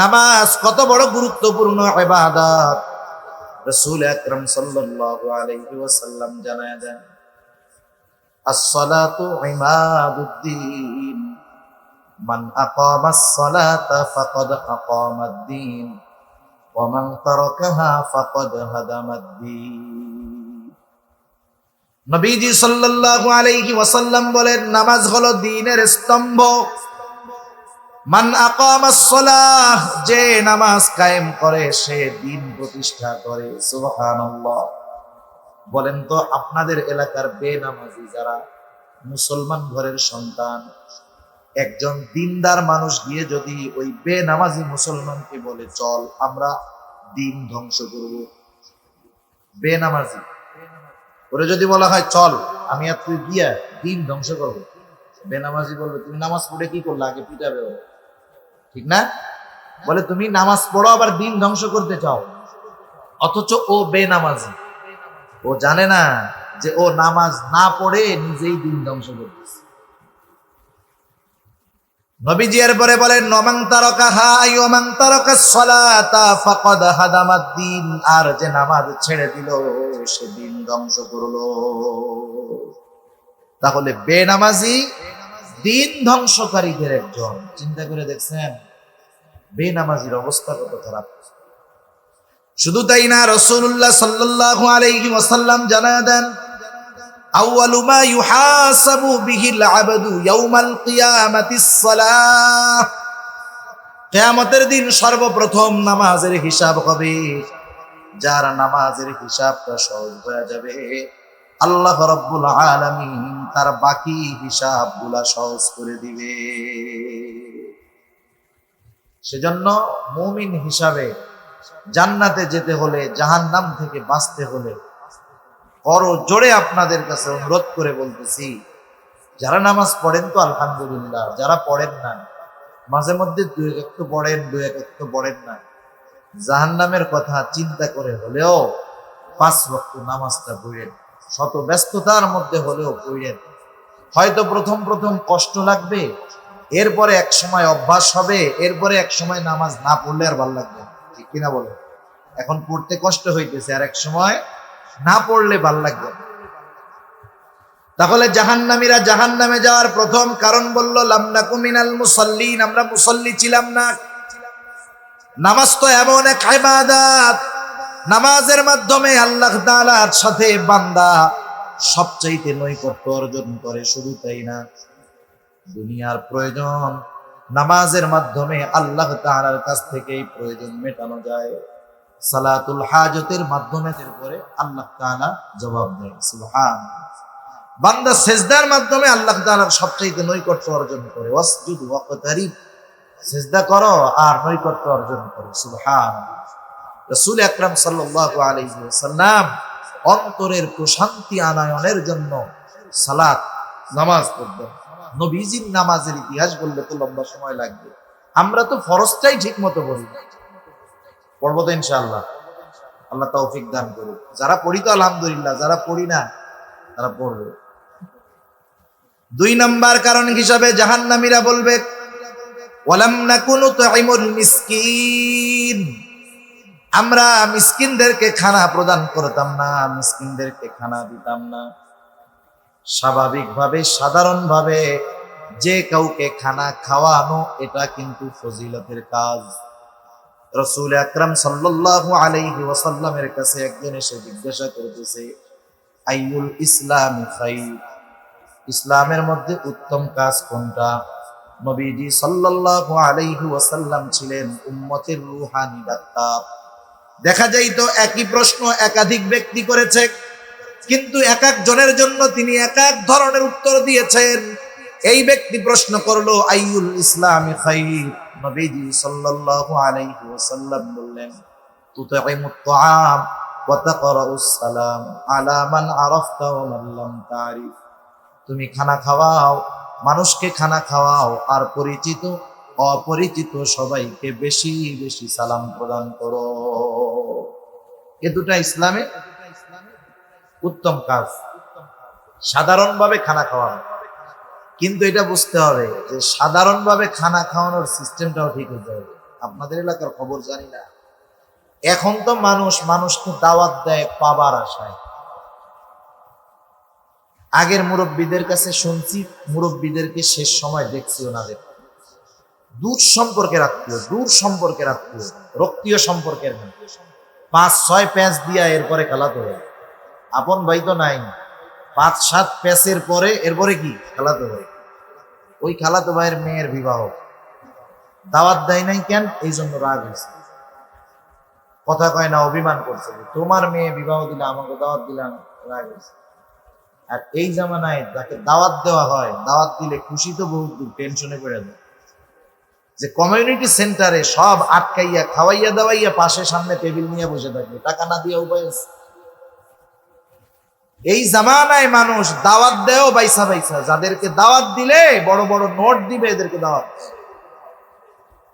নামাজ কত বড় গুরুত্বপূর্ণ ইবাদত, রাসূল আকরাম সাল্লাল্লাহু আলাইহি ওয়াসাল্লাম জানায় দেন, আস-সালাতু ইমাদুদ্দিন, মান আকামাস সালাতা ফাকাদ আকামাদ-দ্বীন, ওয়া মান তারাকাহা ফাকাদ হাদামাদ-দ্বীন। নবীজি সাল্লাল্লাহু আলাইহি ওয়াসাল্লাম বলেন, নামাজ হলো দ্বীনের স্তম্ভ। মান আকামাস সালাহ, যে নামাজ কায়েম করে সে দ্বীন প্রতিষ্ঠা করে। সুবহানাল্লাহ। বলেন তো, আপনাদের এলাকার বেনামাজি যারা মুসলমান ঘরের সন্তান, একজন দিনদার মানুষ গিয়ে যদি ওই বেনামাজি মুসলমানকে বলে, চল আমরা দিন ধ্বংস করব, বেনামাজি ওরে যদি বলা হয়, চল আমি আর তুই গিয়া দিন ধ্বংস করব, বেনামাজি বলবে, তুমি নামাজ পড়ে কি করলে, আগে পিটাবে ও, ঠিক না? বলে, তুমি নামাজ পড়ো আবার দিন ধ্বংস করতে চাও। অথচ ও বেনামাজি, ও জানে না যে ও নামাজ না পড়ে নিজেই দিন ধ্বংস করতেছে। নবীজি এরপরে বলেন, নমান তারাকাহা ওয়া মান তারাকাস সালাতা ফাকাদ হাদামাদ-দ্বীন, আর যে নামাজ ছেড়ে দিল সে দিন ধ্বংস করলো। তাহলে বেনামাজি দিন ধ্বংসকারীদের একজন। চিন্তা করে দেখছেন বেনামাজির অবস্থা কত খারাপ। শুধু তাই না, রাসূলুল্লাহ সাল্লাল্লাহু আলাইহি ওয়াসাল্লাম জানায় দেন, আউয়ালু মা ইউহাসাবু বিহিল আবদু ইয়াউমাল কিয়ামাতিস সালাহ, কিয়ামতের দিন সর্বপ্রথম নামাজের হিসাব হবে। যার নামাজের হিসাবটা সহজ হয়ে যাবে, আল্লাহ রাব্বুল আলামিন তার বাকি হিসাবগুলা সহজ করে দিবে। সেজন্য মুমিন হিসাবে জান্নাতে যেতে হলে, জাহান্নাম থেকে বাঁচতে হলে, বড় জোরে আপনাদের কাছে অনুরোধ করে বলতেছি, যারা নামাজ পড়েন তো আলহামদুলিল্লাহ, যারা পড়েন না, মাঝে মধ্যে 2 একটু পড়েন, 2 একটু পড়েন না, জাহান্নামের কথা চিন্তা করে হলেও 5 ওয়াক্ত নামাজটা পড়েন, শত ব্যস্ততার মধ্যে হলেও পড়েন। হয়তো প্রথম প্রথম কষ্ট লাগবে, এরপরে এক সময় অভ্যাস হবে, এরপরে এক সময় নামাজ না পড়লে আর ভালো লাগবে, ঠিক কিনা বলে? এখন পড়তে কষ্ট হইতেছে, আর এক সময় না পড়লে ভাল লাগবে। তাহলে জাহান্নামীরা জাহান্নামে যাওয়ার প্রথম কারণ বলল, লাম নাকু মিনাল মুসাল্লিন, আমরা মুসল্লি ছিলাম না। নামাজ তো এমন এক ইবাদত, নামাজের মাধ্যমে আল্লাহ তাআলার সাথে বান্দা সবচাইতে নৈকট্য অর্জন করে। শুধু তাই না, দুনিয়ার প্রয়োজন নামাজের মাধ্যমে আল্লাহ তাআলার কাছ থেকে এই প্রয়োজন মেটানো যায়। সালাতুল হাজতের মাধ্যমে পরে আল্লাহ তাআলা জবাব দেয়। সুবহানাল্লাহ। বান্দা সেজদার মাধ্যমে আল্লাহ তাআলার সবচাইতে নৈকট্য অর্জন করে। ওয়াসজুদ ওয়াকতারিব, সেজদা করো আর নৈকট্য অর্জন করো। সুবহানাল্লাহ। রাসূল আকরাম সাল্লাল্লাহু আলাইহি ওয়াসাল্লাম অন্তরের প্রশান্তি আনয়নের জন্য সালাত নামাজ পড়তেন। নবীজির নামাজের ইতিহাস বললে তো লম্বা সময় লাগবে। আমরা তো ফরজটাই ঠিক মতো পড়ি না। পড়বো তো ইনশাআল্লাহ, আল্লাহ তৌফিক দান করুক। যারা পড়ি তো আলহামদুলিল্লাহ, যারা পড়ি না তারা পড়বে। 2 নাম্বার কারণ হিসাবে জাহান্নামীরা বলবে ওয়ালাম নাকুনু তুইমুল মিসকিন, আমরা মিসকিনদেরকে খানা প্রদান করতাম না, মিসকিনদেরকে খানা দিতাম না। স্বাভাবিকভাবে সাধারণভাবে যে কাউকে খানা খাওয়ানো এটা কিন্তু ফজিলতের কাজ। রাসূল আকরাম সাল্লাল্লাহু আলাইহি ওয়াসাল্লামের কাছে একজন এসে জিজ্ঞাসা করতেছে আইয়ুল ইসলামি খায়র, ইসলামের মধ্যে উত্তম কাজ কোনটা? নবীজি সাল্লাল্লাহু আলাইহি ওয়াসাল্লাম ছিলেন উম্মতের রূহানি ডাক্তার। দেখা যায় তো একই প্রশ্ন একাধিক ব্যক্তি করেছে, কিন্তু এক এক জনের জন্য তিনি এক এক ধরনের উত্তর দিয়েছেন। এই ব্যক্তি প্রশ্ন করলো আইয়ুল ইসলামি খায়র, নবীজি সাল্লাল্লাহু আলাইহি ওয়াসাল্লাম বললেন তুতাইমুত তাআম ওয়া তাকরাউস সালাম আলা মান আরাফতা ওয়া মান লাম তারিফ, তুমি খানা খাওয়াও, মানুষকে খানা খাওয়াও, আর পরিচিত অপরিচিত সবাইকে বেশি বেশি সালাম প্রদান করো। এ দুটা ইসলামে উত্তম কাজ, সাধারণভাবে খানা খাওয়ানো। কিন্তু এটা বুঝতে হবে যে সাধারণভাবে খানা খাওয়ানোর সিস্টেমটাও ঠিক হতে হবে। আপনাদের এলাকার খবর জানি না, এখন তো মানুষকে দাওয়াত দেয় পাবার আশায়। আগের মুরব্বীদের কাছে শুনছি, মুরব্বীদেরকে শেষ সময় দেখছি ওনাদের দূর সম্পর্কের আত্মীয়, রক্তীয় সম্পর্কের না, 5-6 প্যাঁচ দিয়া এরপরে খালাতো ভাই, আপন ভাই তো নাই। 5-7 প্যাঁচের পরে এরপরে কি খালাতো ভাই। ওই খালাতো ভাইয়ের মেয়ের বিবাহ, দাওয়াত দেয় নাই কেন? এই জন্য রাগ হয়েছে, কথা কয় না, অভিমান করছে। তোমার মেয়ে বিবাহ দিলে আমাকে দাওয়াত দিলাম, রাগ হয়েছে। আর এই জামানায় যাকে দাওয়াত দেওয়া হয়, দাওয়াত দিলে খুশি তো বহুত দূর, টেনশনে পড়ে যায়। যে কমিউনিটি সেন্টারে সব আটকাইয়া খাওয়াইয়া দাওয়াইয়া পাশে সামনে টেবিল নিয়ে বসে থাকবে, টাকা না দিয়ে উপায় আছে? এই জামানায় মানুষ দাওয়াত দেও বাইসা বাইসা, যাদেরকে দাওয়াত দিলে বড় বড় নোট দিবে এদেরকে দাওয়াত।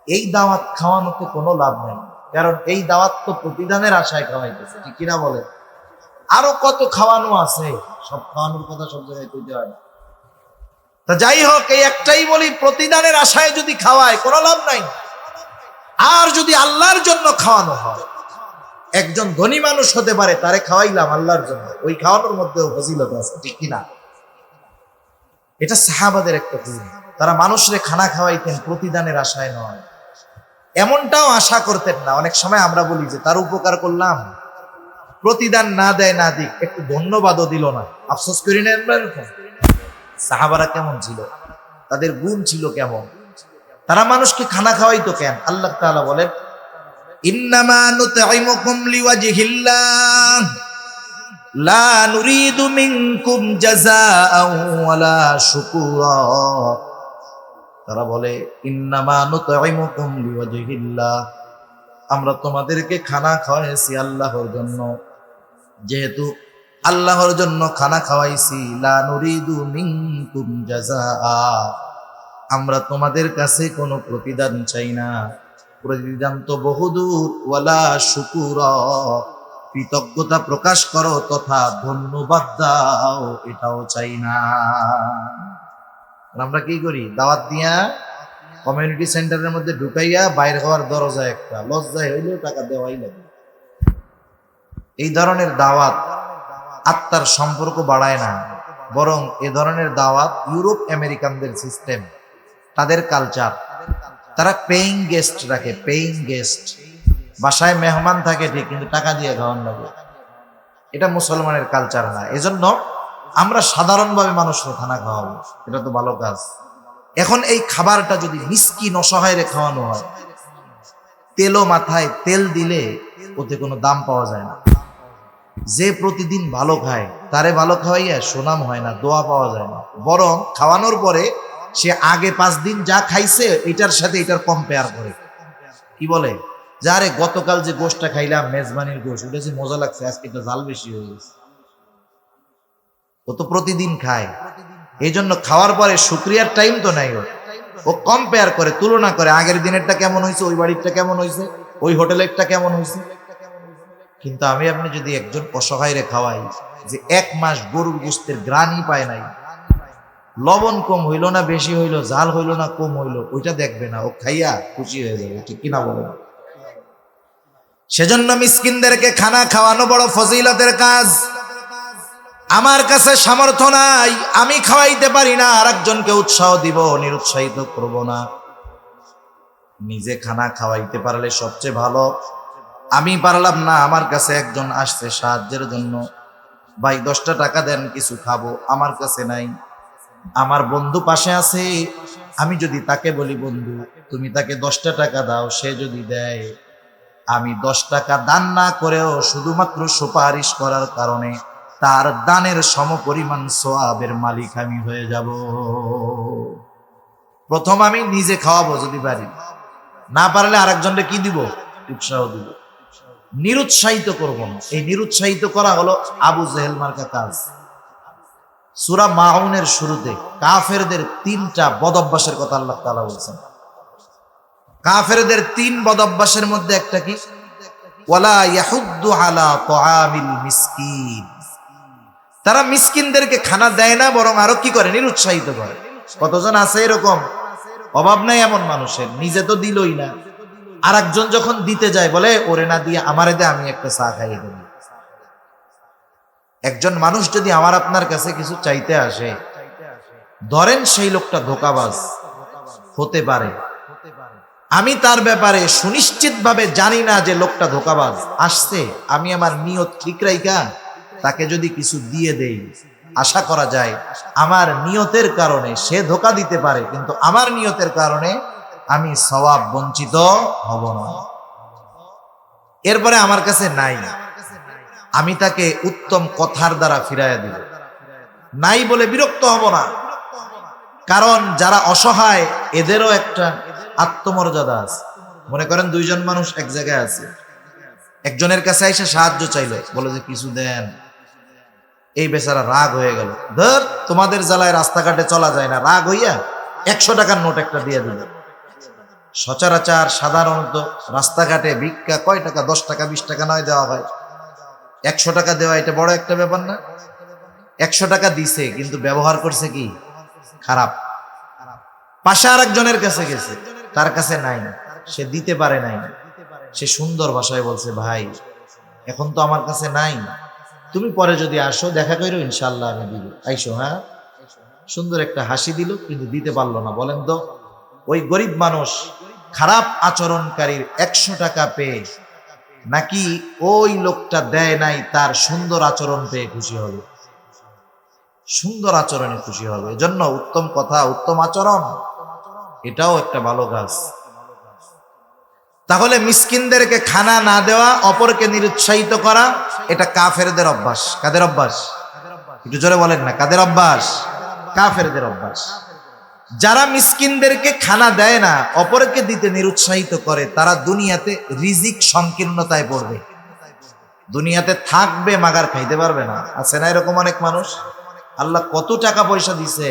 এই দাওয়াত খাওয়ানোতে কোনো লাভ নেই, কারণ এই দাওয়াত তো প্রতিদানের আশায় খাওয়াইতেছে, ঠিক কিনা বলে? আরো কত খাওয়ানো আছে, সব খাওয়ানোর কথা সব জায়গায় কইতে হয় না। তা যাই হোক, এই একটাই বলি, প্রতিদানের আশায় যদি খাওয়ায় কোনো লাভ নাই। আর যদি আল্লাহর জন্য খাওয়ানো হয়, একজন ধনী মানুষ হতে পারে, তারে খাওয়াইলাম আল্লাহর জন্য, ওই খাওয়ানোর মধ্যেও ফজিলত আছে, ঠিক কিনা? এটা সাহাবাদের একটা গুণ, তারা মানুষরে খানা খাওয়াইতেন প্রতিদানের আশায় নয়। এমনটাও আশা করতেন না। অনেক সময় আমরা বলি যে তার উপকার করলাম, প্রতিদান না দেয় না দিক, একটু ধন্যবাদও দিল না, আফসোস করি না। এরকম সাহাবারা কেমন ছিল, তাদের গুণ ছিল কেমন? তারা মানুষকে খানা খাওয়াইতো কেন? আল্লাহ তাআলা বলেন ইন্নামা নুতঈমুকুম লিওয়াজহিল্লাহ লা নুরিদু মিনকুম জাযাআন ওয়ালা শুকুরা। তারা বলে ইন্নামা নুতঈমুকুম লিওয়াজহিল্লাহ, আমরা তোমাদেরকে খানা খাওয়াইছি আল্লাহর জন্য, যেহেতু আল্লাহর জন্য খানা খাওয়াইছি, লা নুরিদু মিনকুম জাযাআ, আমরা তোমাদের কাছে কোনো প্রতিদান চাই না। প্রতিদান তো বহুদূর, ওয়ালা শুকুরা, কৃতজ্ঞতা প্রকাশ করো তথা ধন্যবাদ দাও, এটাও চাই না। আমরা কি করি? দাওয়াত দিয়া কমিউনিটি সেন্টারের মধ্যে ঢুকাইয়া বাইরে হওয়ার দরজা একটা, লজ্জায় হইলেও টাকা দেওয়াই লাগে। এই ধরনের দাওয়াত আত্মার সম্পর্ক বাড়ায় না, বরং এ ধরনের দাওয়াত ইউরোপ আমেরিকানদের সিস্টেম, তাদের কালচার, তারা পেইং গেস্ট রাখে, পেইং গেস্ট। বাসায় মেহমান থাকে ঠিক, কিন্তু টাকা দিয়ে খাওয়ান লাগে। এটা মুসলমানের কালচার না। এজন্য আমরা সাধারণভাবে মানুষকে খানা খাওয়াবো, এটা তো ভালো কাজ। এখন এই খাবারটা যদি মিসকিন অসহায়রে খাওয়ানো হয়, তেলও মাথায় তেল দিলে ওতে কোনো দাম পাওয়া যায় না। যে প্রতিদিন ভালো খায় তারে ভালো খাওয়াইয়া সুনাম হয় না, দোয়া পাওয়া যায় না। বরং খাওয়ানোর পরে সে আগে 5 দিন যা খাইছে এটার সাথে এটার কম্পেয়ার করে, কি বলে, যারে গতকাল যে গোশটা খাইলাম মেজবানির গোশ, ওটা যে মজা লাগছে, আজকে এটা জাল বেশি হয়ে গেছে। ও তো প্রতিদিন খায়, এই জন্য খাওয়ার পরে শুক্রিয়ার টাইম তো নাই। ও কম্পেয়ার করে, তুলনা করে, আগের দিনেরটা কেমন হয়েছে, ওই বাড়িরটা কেমন হয়েছে, ওই হোটেলেরটা কেমন হয়েছে। কিন্তু আমি আপনি যদি একজন অসহায়রে খাওয়াই যে 1 মাস গরুর গোশতের গ্রানই পায় নাই, লবণ কম হইল না বেশি হইল, জাল হইল না কম হইল, ওইটা দেখবে না, ও খাইয়া খুশি হয়ে যাবে, ঠিক কিনা বলেন? সেজন্য মিসকিনদেরকে খানা খাওয়ানো বড় ফজিলতের কাজ। আমার কাছে সামর্থ্য নাই, আমি খাওয়াইতে পারি না, আরেকজনকে উৎসাহ দিব, নিরুৎসাহিত করব না। নিজে খানা খাওয়াইতে পারলে সবচেয়ে ভালো। আমি পারলাম না, আমার কাছে একজন আসছে সাহায্যের জন্য, ভাই 10টা টাকা দেন কিছু খাবো, আমার কাছে নাই। আমার বন্ধু পাশে আছে, আমি যদি তাকে বলি বন্ধু তুমি তাকে 10টা টাকা দাও, সে যদি দেয়, আমি 10 টাকা দান না করেও শুধুমাত্র সুপারিশ করার কারণে তার দানের সমপরিমাণ সওয়াবের মালিক আমি হয়ে যাব। প্রথম আমি নিজে খাওয়াবো যদি পারি, না পারলে আরেকজনকে কি দিব, উৎসাহ দিব, নিরুৎসাহিত করব না। এই নিরুৎসাহিত করা হলো আবু জেহেল মার্কা কাজ। সূরা মাউনের শুরুতে কাফেরদের 3টা বদঅভ্যাসের কথা আল্লাহ তাআলা বলেছেন। কাফেরদের 3 বদঅভ্যাসের মধ্যে একটা কি, ওয়ালা ইয়াহুদ্দু আলা তাআমিল মিসকিন। তারা মিসকিনদেরকে খানা দেয় না, বরং আরো কি করে, নিরুৎসাহিত করে। কতজন আছে এরকম? অভাব নাই এমন মানুষের, নিজে তো দিলই না, আরেকজন যখন দিতে যায় বলে ওরে না দিয়ে আমারে দে, আমি একটা চা খাইয়ে দেব। একজন মানুষ যদি আমার আপনার কাছে কিছু চাইতে আসে, ধরেন সেই লোকটা ধোঁকাবাজ হতে পারে, আমি তার ব্যাপারে সুনিশ্চিতভাবে জানি না যে লোকটা ধোঁকাবাজ আসছে, আমি আমার নিয়ত ঠিক রাইখা তাকে যদি কিছু দিয়ে দেই, আশা করা যায় আমার নিয়তের কারণে সে ধোঁকা দিতে পারে, কিন্তু আমার নিয়তের কারণে আমি সওয়াব বঞ্চিত হব না। এরপরে আমার কাছে নাই, আমি তাকে উত্তম কথার দ্বারা ফিরাইয়া দিব, নাই বলে বিরক্ত হব না। কারণ যারা অসহায় এদেরও একটা আত্মমর্যাদা আছে। মনে করেন 2 জন মানুষ এক জায়গায় আছে, একজনের কাছে এসে সাহায্য চাইলো, বলে যে কিছু দেন, এই বেচারা রাগ হয়ে গেল, ধর তোমাদের জ্বালায় রাস্তাঘাটে চলা যায় না, রাগ হইয়া 100 টাকার নোট একটা দিয়ে দিল। সচরাচর সাধারণত রাস্তাঘাটে ভিক্ষা কয় টাকা, 10 টাকা 20 টাকা নয় দেওয়া হয়, 100 টাকা দেওয়া এটা বড় একটা ব্যাপার না। 100 টাকা দিছে, কিন্তু ব্যবহার করছে কি, খারাপ। পাশে আরেকজনের কাছে গেছে, তার কাছে নাই, সে দিতে পারে নাই, সে সুন্দর ভাষায় বলছে ভাই এখন তো আমার কাছে নাই, তুমি পরে যদি আসো দেখা করো ইনশাল্লাহ আমি দিব, আইসো। হ্যাঁ, সুন্দর একটা হাসি দিল, কিন্তু দিতে পারলো না। বলেন তো ওই গরিব মানুষ খারাপ আচরণকারীর 100 টাকা পেয়ে নাকি ওই লোকটা দেয় নাই তার সুন্দর আচরণ পেয়ে খুশি হবে? সুন্দর আচরণে খুশি হবে। এজন্য উত্তম কথা, উত্তম আচরণ, এটাও একটা ভালো কাজ। তাহলে মিসকিনদেরকে খানা না দেওয়া, অপরকে নিরুৎসাহিত করা, এটা কাফেরদের অভ্যাস। কাদের অভ্যাস? একটু জোরে বলেন না, কাদের অভ্যাস? কাফেরদের অভ্যাস। যারা মিসকিনদেরকে খানা দেয় না, অপরকে দিতে নিরুৎসাহিত করে, তারা দুনিয়াতে রিজিক সংকীর্ণতায় পড়বে, দুনিয়াতে থাকবে মাগার খাইতে পারবে না। আছে না এরকম অনেক মানুষ? আল্লাহ কত টাকা পয়সা দিছে,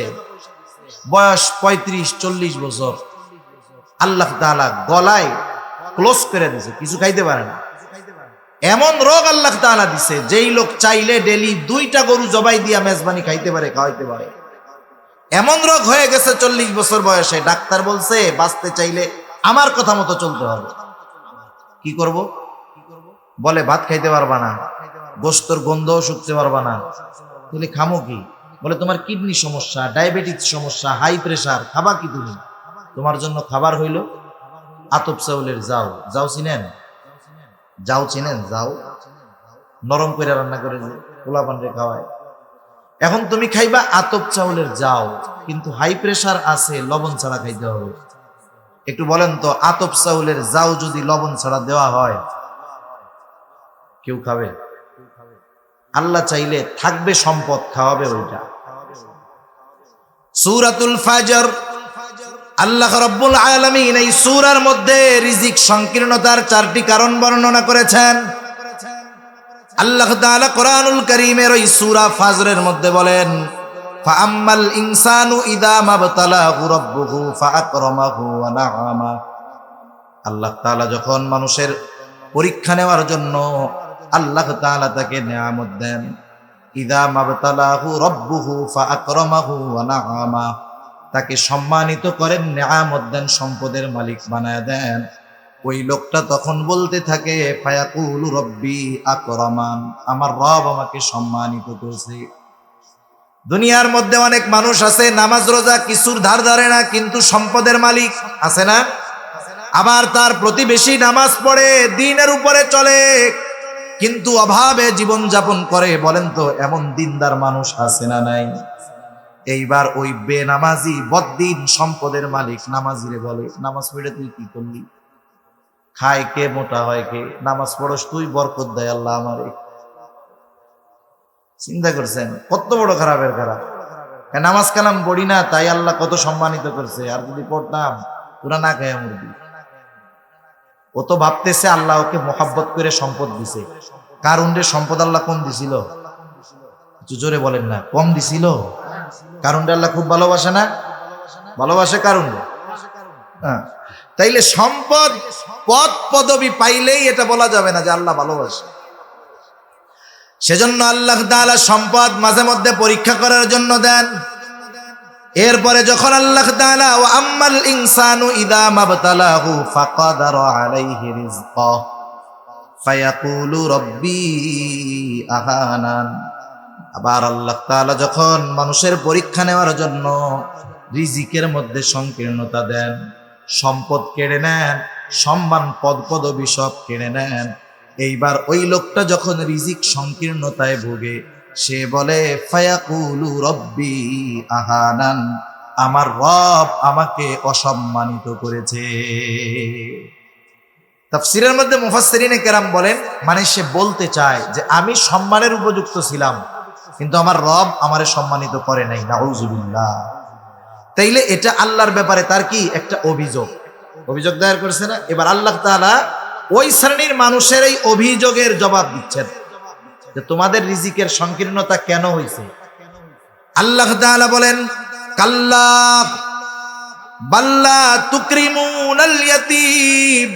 বয়স 35-40 বছর, আল্লাহ তাআলা গলায় ক্লোজ করে দিছে, কিছু খাইতে পারে না। এমন রোগ আল্লাহ তাআলা দিছে, যেই লোক চাইলে ডেলি 2টা গরু জবাই দিয়া মেজবানি খাইতে পারে, খাওয়াইতে পারে। এমন রোগ হয়ে গেছে 40 বছর বয়সে, ডাক্তার বলছে বাঁচতে চাইলে আমার কথা মতো চলতে হবে। কি করব? বলে ভাত খাইতে পারবা না, গোশতর গন্ধও শুকতে পারবা না, তুমি খামো কি? বলে তোমার কিডনি সমস্যা, ডায়াবেটিস সমস্যা, হাই প্রেসার, খাবা কি তুমি? তোমার জন্য খাবার হইল আতপ চাউলের জাউ। জাউ চিনেন? যাও চিনেন? যাও নরম করে রান্না করে যে পোলাপানরে খাওয়ায়। এখন তুমি খাইবা আতপ চাউলের যাও, কিন্তু হাই প্রেসার আছে, লবণ ছাড়া খাইতে হবে। একটু বলেন তো, আতপ চাউলের যাও যদি লবণ ছাড়া দেওয়া হয় কেউ খাবে? আল্লাহ চাইলে থাকবে সম্পদ, খাওয়াবে ওইটা। সূরাতুল ফাজর, আল্লাহ রাব্বুল আলামিন এই সূরার মধ্যে রিজিক সংকীর্ণতার 4টি কারণ বর্ণনা করেছেন। আল্লাহ তাআলা কোরআনুল কারীমের ওই সূরা ফাজরের মধ্যে বলেন, ফাআম্মাল ইনসানু ইযা মাবতালাহু রাব্বুহু ফাআকরামাহু ওয়া না'আমা। আল্লাহ তাআলা যখন মানুষের পরীক্ষা নেওয়ার জন্য আল্লাহ তাআলা তাকে নিয়ামত দেন, ইযা মাবতালাহু রাব্বুহু ফাআকরামাহু ওয়া না'আমা, তাকে সম্মানিত করেন, নিয়ামত দেন, সম্পদের মালিক বানায় দেন। ওই লোকটা তখন বলতে থাকে, ফায়াকুলু রব্বি আকরামান, আমার রব আমাকে সম্মানিত করেছে। দুনিয়ার মধ্যে অনেক মানুষ আছে নামাজ রোজা কিছুর ধার ধারে না, কিন্তু সম্পদের মালিক আছে না? আবার তার প্রতিবেশী নামাজ পড়ে, দ্বীনের উপরে চলে, কিন্তু অভাবে জীবন যাপন করে। বলেন তো, এমন দিনদার মানুষ আছে না নাই? এইবার ওই বেনামাজি বদ্দিন সম্পদের মালিক নামাজিরে বলে, নামাজ পড়ে তুই কি করলি? খায় কে, মোটা হয় কে? নামাজ পড়স তুই, বরকত দেয় আল্লাহ আমারে। চিন্তা করছেন কত বড় খারাপের খারাপ? নামাজ কালাম পড়ি না তাই আল্লাহ কত সম্মানিত করছে, আর যদি পড়তাম তোরা না খায় মুরগি। ও তো ভাবতেছে আল্লাহ ওকে মোহাব্বত করে সম্পদ দিছে। কারুনরে সম্পদ আল্লাহ কম দিছিল? জোরে বলেন না, কম দিছিল? কারুনরে আল্লাহ খুব ভালোবাসে না? ভালোবাসে কারুনরে। হ্যাঁ, তাইলে সম্পদ পদ পদবি পাইলেই এটা বলা যাবে না যে আল্লাহ ভালোবাসে। সেজন্য আল্লাহ তাআলা সম্পদ মাঝে মধ্যে পরীক্ষা করার জন্য দেন। এরপরে যখন আল্লাহ তাআলা ওয়া আম্মাল ইনসানু ইযা মাবতালাহু ফাকাদারা আলাইহি রিজকাহ ফায়াকুলু রব্বি আহানান, আবার আল্লাহ তাআলা যখন মানুষের পরীক্ষা নেওয়ার জন্য রিজিকের মধ্যে সংকীর্ণতা দেন, সম্পদ কেড়ে নেন, সম্মান পদ পদবি সব কেড়ে নেন, এইবার ওই লোকটা যখন রিজিক সংকীর্ণতায় ভোগে, সে বলে ফায়াকুলু রব্বি আহানান, আমার রব আমাকে অসম্মানিত করেছে। তাফসীরের মধ্যে মুফাসসিরিনে কেরাম বলেন, মানে সে বলতে চায় যে আমি সম্মানের উপযুক্ত ছিলাম, কিন্তু আমার রব আমারে সম্মানিত করে নাই। নাউযুবিল্লাহ। তাইলে এটা আল্লাহর ব্যাপারে তার কি একটা অভিযোগ দায়ের করেছে না? এবার আল্লাহ তাআলা ওই শ্রেণীর মানুষের এই অভিযোগের জবাব দিচ্ছেন যে তোমাদের রিজিকের সংকীর্ণতা কেন হয়েছে। আল্লাহ তাআলা বলেন, কাল্লা বাল্লা তুকরিমুনাল ইয়াতীম।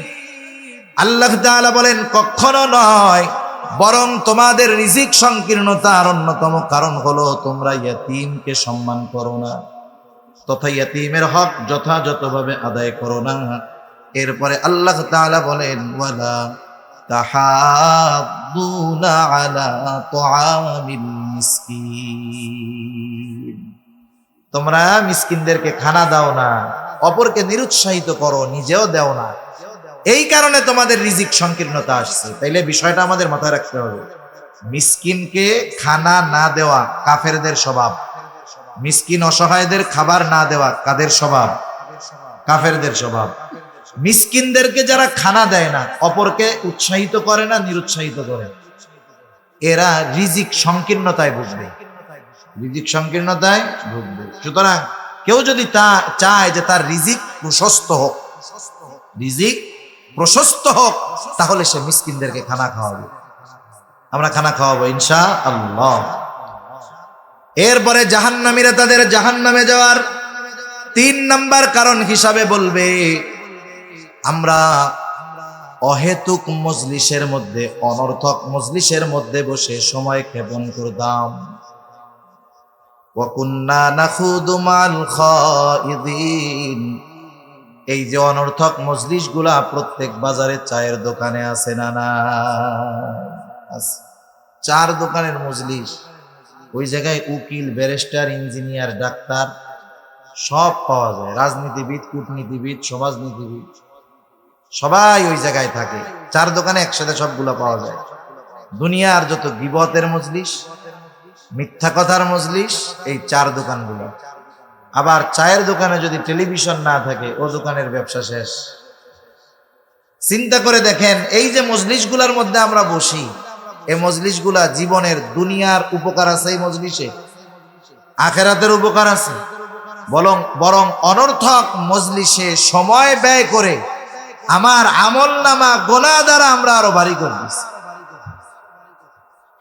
আল্লাহ তাআলা বলেন, কখনো নয়, বরং তোমাদের রিজিক সংকীর্ণতার অন্যতম কারণ হলো তোমরা ইয়াতীমকে সম্মান করো না, তথা ইয়াতীমের হক যথাযথভাবে আদায় করো না। এরপরে আল্লাহ তাআলা বলেন, ওয়ালা তাহাদ্দুনা আলা তুআমিল মিসকিন, তোমরা মিসকিনদেরকে খানা দাও না, অপরকে নিরুৎসাহিত করো, নিজেও দাও না। এই কারণে তোমাদের রিজিক সংকীর্ণতা আসছে। তাইলে বিষয়টা আমাদের মাথায় রাখতে হবে, মিসকিনকে খানা না দেওয়া কাফেরদের স্বভাব, মিসকিন অসহায়দের খাবার না দেওয়া কাদের স্বভাব? কাফেরদের স্বভাব। মিসকিনদেরকে যারা খানা দেয় না, অপরকে উৎসাহিত করে না, নিরুৎসাহিত করে, এরা রিজিক সংকীর্ণতায় ভুগবে, রিজিক সংকীর্ণতায় ভুগবে। সুতরাং কেউ যদি চায় যে তার রিজিক প্রশস্ত হোক, রিজিক প্রশস্ত হোক, তাহলে সে মিসকিনদেরকে খানা খাওয়াবে। আমরা খানা খাওয়াবো ইনশাআল্লাহ। এরপরে জাহান্নামীরা তাদের জাহান্নামে যাওয়ার 3 নাম্বার কারণ হিসাবে বলবে, আমরা অহেতুক মজলিসের মধ্যে, অনর্থক মজলিসের মধ্যে বসে সময় ক্ষেপণ করতাম। ওয়া কুন্না নাখুদু মাল খাইদিন। এই যে অনর্থক মজলিসগুলা প্রত্যেক বাজারে চায়ের দোকানে আছে না? না, চার দোকানের মজলিস, ওই জায়গায় উকিল, ব্যারিস্টার, ইঞ্জিনিয়ার, ডাক্তার সব পাওয়া যায়, রাজনীতিবিদ, কূটনীতিবিদ, সমাজনীতিবিদ, সবাই ওই জায়গায় থাকে। চার দোকানে একসাথে সবগুলো পাওয়া যায়। দুনিয়ার যত গীবতের মজলিস, মিথ্যা কথার মজলিস, এই চার দোকানগুলো। আবার চায়ের দোকানে যদি টেলিভিশন না থাকে, ও দোকানের ব্যবসা শেষ। চিন্তা করে দেখেন, এই যে মজলিসগুলোর মধ্যে আমরা বসি, এই মজলিসগুলা জীবনের দুনিয়ার উপকার আছে এই মজলিসে, আখেরাতের উপকার আছে। বরং অনর্থক মজলিসে সময় ব্যয় করে আমার আমল নামা গোনাহ দ্বারা আমরা আরো ভারী করে দিচ্ছি।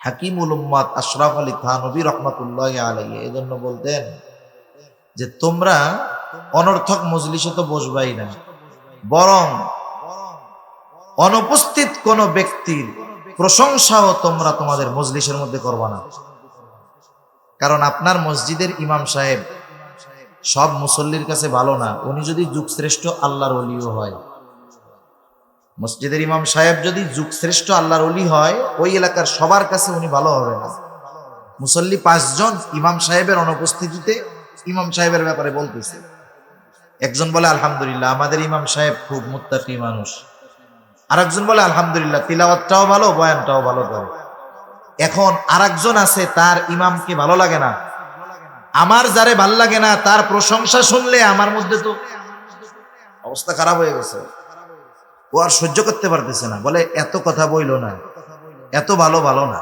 হাকিমুল উম্মাত আশরাফ আলী থানভী রহমাতুল্লাহ আলাইহি এজন্য বলতেন যে তোমরা অনর্থক মজলিসে তো বসবাই না, বরং অনুপস্থিত কোন ব্যক্তির প্রশংসাও তোমরা তোমাদের মজলিসের মধ্যে করবা না। কারণ আপনার মসজিদের ইমাম সাহেব সব মুসল্লির কাছে ভালো না। উনি যদি যুগশ্রেষ্ঠ আল্লাহর ওলিও হয়, মসজিদের ইমাম সাহেব যদি যুগশ্রেষ্ঠ আল্লাহর ওলি হয়, ওই এলাকার সবার কাছে উনি ভালো হবে না। মুসল্লি 5 জন ইমাম সাহেবের অনুপস্থিতিতে ইমাম সাহেবের ব্যাপারে বলতেছে। একজন বলে আলহামদুলিল্লাহ, আমাদের ইমাম সাহেব খুব মুত্তাকি মানুষ। আরেকজন বলে আলহামদুলিল্লাহ, তিলাওয়াতটাও ভালো, বয়ানটাও ভালো করে। এখন আরেকজন আছে, তার ইমামকে ভালো লাগে না। আমার যারে ভাল লাগে না, তার প্রশংসা শুনলে আমার মধ্যে তো অবস্থা খারাপ হয়ে গেছে। ও আর সহ্য করতে পারতেছে না, বলে এত কথা বইল না, এত ভালো না,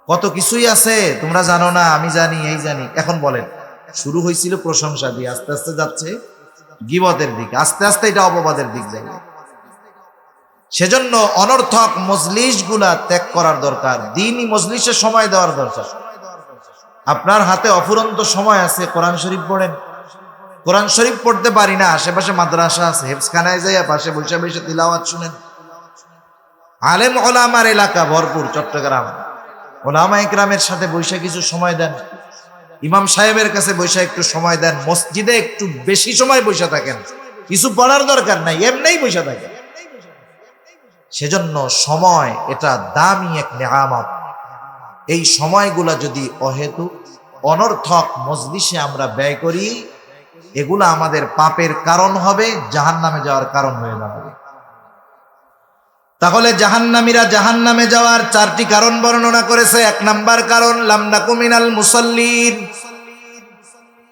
কত কিছুই আছে তোমরা জানো না, আমি জানি, এই জানি। এখন বলেন, শুরু হয়েছিল প্রশংসা দিয়ে, আস্তে আস্তে যাচ্ছে গীবতের দিকে, আস্তে আস্তে এটা অপবাদের দিক যাবে। সেজন্য অনর্থক মজলিস গুলা ত্যাগ করার দরকার, দ্বীনি মজলিসে সময় দেওয়ার দরকার। আপনার হাতে অফুরন্ত সময় আছে, কোরআন শরীফ পড়েন। কোরআন শরীফ পড়তে পারি না, আশেপাশে মাদ্রাসা আছে, হেফজখানায় যাইয়া পাশে বসে বসে তিলাওয়াত শুনেন। আলেম ওলামার এলাকা ভরপুর চট্টগ্রাম, ওলামা ইকরামের সাথে বসে কিছু সময় দেন, ইমাম সাহেবের কাছে বসে একটু সময় দেন, মসজিদে একটু বেশি সময় বসে থাকেন, কিছু পড়ার দরকার নাই, এমনিই বসে থাকেন। সেজন্য সময় এটা দামি এক নেয়ামত। এই সময়গুলা যদি অহেতুক অনর্থক মজলিসে আমরা ব্যয় করি, এগুলা আমাদের পাপের কারণ হবে, জাহান্নামে যাওয়ার কারণ হয়ে দাঁড়াবে। তাহলে জাহান্নামীরা জাহান্নামে যাওয়ার 4টি কারণ বর্ণনা করেছে। 1 নাম্বার কারণ, লাম নাকু মিনাল মুসাল্লিন।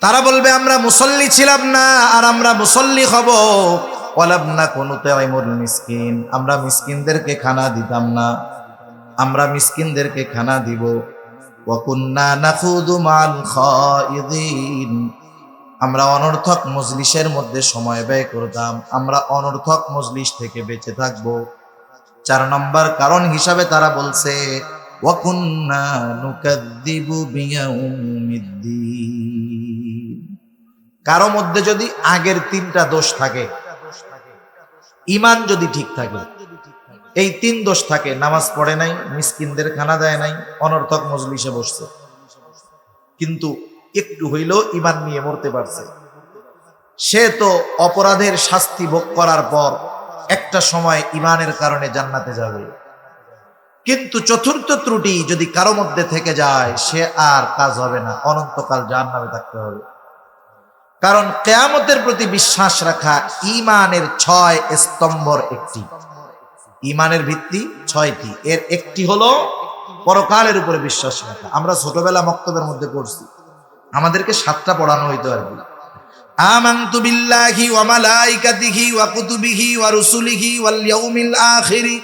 তারা বলবে আমরা মুসল্লি ছিলাম না, আর আমরা মুসল্লি হব। ওয়ালাম নাকু নুতাইমুল মিসকিন, আমরা মিসকিনদেরকে খানা দিতাম না, আমরা মিসকিনদেরকে খানা দিব। ওয়া কুন্না নাখুদু মাল খাইদিন, আমরা অনর্থক মজলিসের মধ্যে সময় ব্যয় করতাম, আমরা অনর্থক মজলিস থেকে বেঁচে থাকবো। 4 নম্বর কারণ হিসাবে তারা বলছে ওয়া কুন্না নুকাযযিবু বিয়াউমিদ্দিন। কারো মধ্যে যদি আগের 3টা দোষ থাকে, ঈমান যদি ঠিক থাকে, এই 3 দোষ থাকে, নামাজ পড়ে নাই, মিসকিনদের খানা দেয় নাই, অনর্থক মজলিসে বসছে, কিন্তু একটু হইলেও ঈমান নিয়ে মরতে পারছে, সে তো অপরাধের শাস্তি ভোগ করার পর একটা সময় ঈমানের কারণে জান্নাতে যাবে। কিন্তু 4র্থ ত্রুটি যদি কারো মধ্যে থেকে যায়, সে আর কাজ হবে না, অনন্তকাল জাহান্নামে থাকতে হবে। কারণ কিয়ামতের প্রতি বিশ্বাস রাখা ঈমানের 6 স্তম্ভর একটি। ঈমানের ভিত্তি 6টি, এর একটি হলো পরকালের উপরে বিশ্বাস রাখা। আমরা ছোটবেলা মক্তবের মধ্যে পড়ছি, আমাদেরকে 7টা পড়ানো হইতো আর কি। আমানতু বিল্লাহি ওয়া মালাইকাতিহি ওয়া কুতুবিহি ওয়া রুসুলিহি ওয়াল ইয়াউমিল আখিরি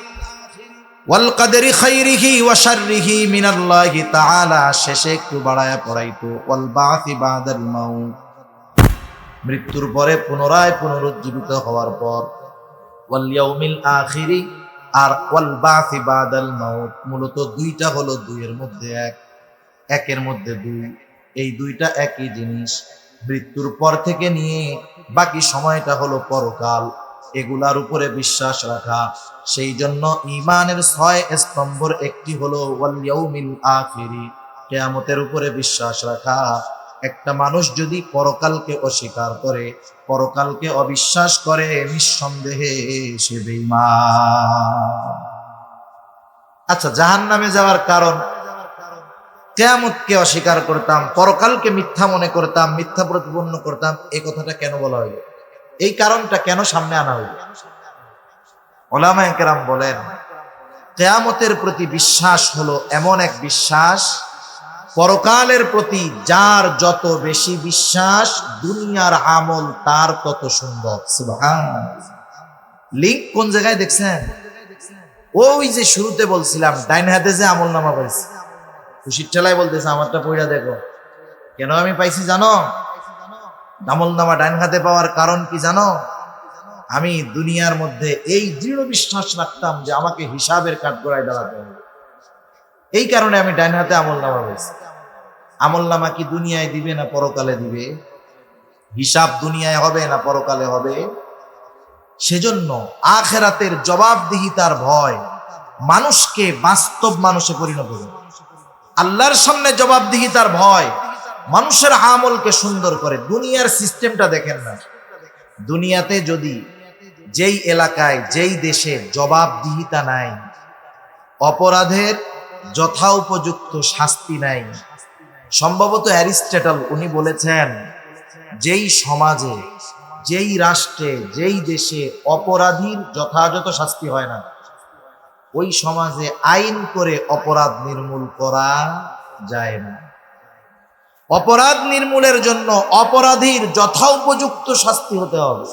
ওয়াল কদরি খাইরিহি ওয়া শাররিহি মিনাল্লাহি তাআলা। শেষে একটু বাড়ায়া পড়াইতো ওয়াল বাসি বাদাল মাউত, মৃত্যুর পরে পুনরায় পুনরুজ্জীবিত হওয়ার পর, ওয়াল ইয়াউমিল আখিরি আর ওয়াল বাসি বাদাল মাউত। মূলত 2টা হলো 2 এর মধ্যে 1, 1 এর মধ্যে 2, এই 2টা একই জিনিস। মৃত্যুর পর থেকে নিয়ে বাকি সময়টা হলো পরকাল, এগুলার উপরে বিশ্বাস রাখা। সেই জন্য ঈমানের 6 স্তম্ভের একটি হলো ওয়াল ইয়াউমিল আখিরি, কিয়ামতের উপরে বিশ্বাস রাখা। একটা মানুষ যদি পরকালকে অস্বীকার করে, পরকালকে অবিশ্বাস করে, নিঃসন্দেহে সে বেঈমান। আচ্ছা, জাহান্নামে যাওয়ার কারণ, কিয়ামতকে অস্বীকার করতাম, পরকালকে মিথ্যা মনে করতাম, মিথ্যা প্রতিপন্ন করতাম, এই কথাটা কেন বলা হইল? এই কারণটা কেন সামনে আনা হইল? উলামায়ে কেরাম বলেন, কিয়ামতের প্রতি বিশ্বাস হলো এমন এক বিশ্বাস, পরকালের প্রতি যার যত বেশি বিশ্বাস, দুনিয়ার আমল তার তত সুন্দর। সুবহানাল্লাহ। লিঙ্ক কোন জায়গায় দেখছেন? ওই যে শুরুতে বলছিলাম, ডাইন হাতে যে আমল নামা পাইছি, খুশির ঠেলায় বলতেছে আমারটা পড়া দেখো। কেন আমি পাইছি জানো? আমল নামা ডাইন হাতে পাওয়ার কারণ কি জানো? আমি দুনিয়ার মধ্যে এই দৃঢ় বিশ্বাস রাখতাম যে আমাকে হিসাবের কাঠগড়ায় দাঁড়াতে হবে, এই কারণে আমি ডাইন হাতে আমল নামা পাইছি। আমল নামা কি দুনিয়ায় দিবে না পরকালে দিবে? হিসাব দুনিয়ায় হবে না পরকালে হবে? সেজন্য আখিরাতের জবাবদিহিতার ভয় মানুষকে বাস্তব মানুষে পরিণত করে। আল্লাহর সামনে জবাবদিহিতার ভয় মানুষের আমলকে সুন্দর করে। দুনিয়ার সিস্টেমটা দেখেন না, দুনিয়াতে যদি যেই এলাকায় যেই দেশে জবাবদিহিতা নাই, অপরাধের যথোপযুক্ত শাস্তি নাই, সম্ভবত অ্যারিস্টটল উনি বলেছেন, যেই সমাজে, যেই রাষ্ট্রে, যেই দেশে অপরাধীর যথাযথ শাস্তি হয় না, ওই সমাজে আইন করে অপরাধ নির্মূল করা যায় না। অপরাধ নির্মূলের জন্য অপরাধীর যথোপযুক্ত শাস্তি হতে হবে।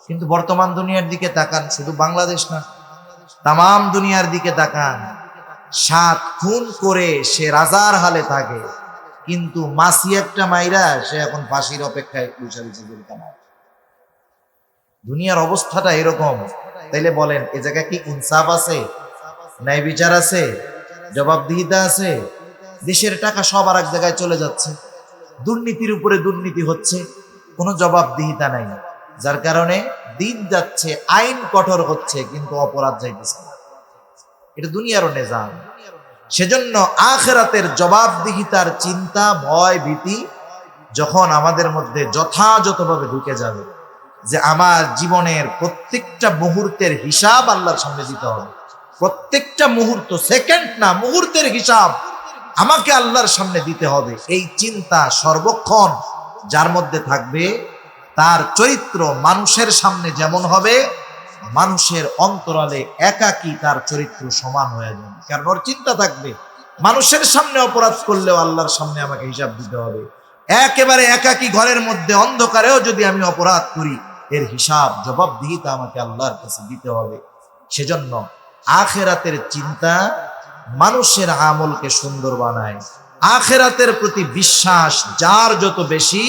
কিন্তু বর্তমান দুনিয়ার দিকে তাকান, শুধু বাংলাদেশ না, তামাম দুনিয়ার দিকে তাকান, 7 খুন করে সে রাজার হালে থাকে, কিন্তু মাসি একটা মাইরা সে এখন ফাঁসির অপেক্ষায় বসে রয়েছে জেলখানায়। দুনিয়ার অবস্থাটা এরকম। তাইলে বলেন, এ জায়গায় কি ইনসাফ আছে? ন্যায় বিচার আছে? জবাবদিহিতা আছে? দেশের টাকা সব আর এক জায়গায় চলে যাচ্ছে, দুর্নীতির উপরে দুর্নীতি হচ্ছে, কোনো জবাবদিহিতা নাই, যার কারণে দিন যাচ্ছে, আইন কঠোর হচ্ছে, কিন্তু অপরাধ যাইতেছে না। এটা দুনিয়ারও নিজাম। সেজন্য আখিরাতের জবাবদিহিতার চিন্তা, ভয়, ভীতি যখন আমাদের মধ্যে যথাযথভাবে ঢুকে যাবে, যে আমার জীবনের প্রত্যেকটা মুহূর্তের হিসাব আল্লাহর সামনে দিতে হবে, প্রত্যেকটা মুহূর্ত, সেকেন্ড না, মুহূর্তের হিসাব আমাকে আল্লাহর সামনে দিতে হবে, এই চিন্তা সর্বক্ষণ যার মধ্যে থাকবে, তার চরিত্র মানুষের সামনে যেমন হবে, মানুষের অন্তরালে একাকী তার চরিত্র সমান হয়ে যাবে। কারণ ওর চিন্তা থাকবে, মানুষের সামনে অপরাধ করলেও আল্লাহর সামনে আমাকে হিসাব দিতে হবে। একেবারে একাকী ঘরের মধ্যে অন্ধকারেও যদি আমি অপরাধ করি, এর হিসাব জবাবদিহিতা আমাকে আল্লাহর কাছে দিতে হবে। সেজন্য আখিরাতের চিন্তা মানুষের আমলকে সুন্দর বানায়। আখিরাতের প্রতি বিশ্বাস যার যত বেশি,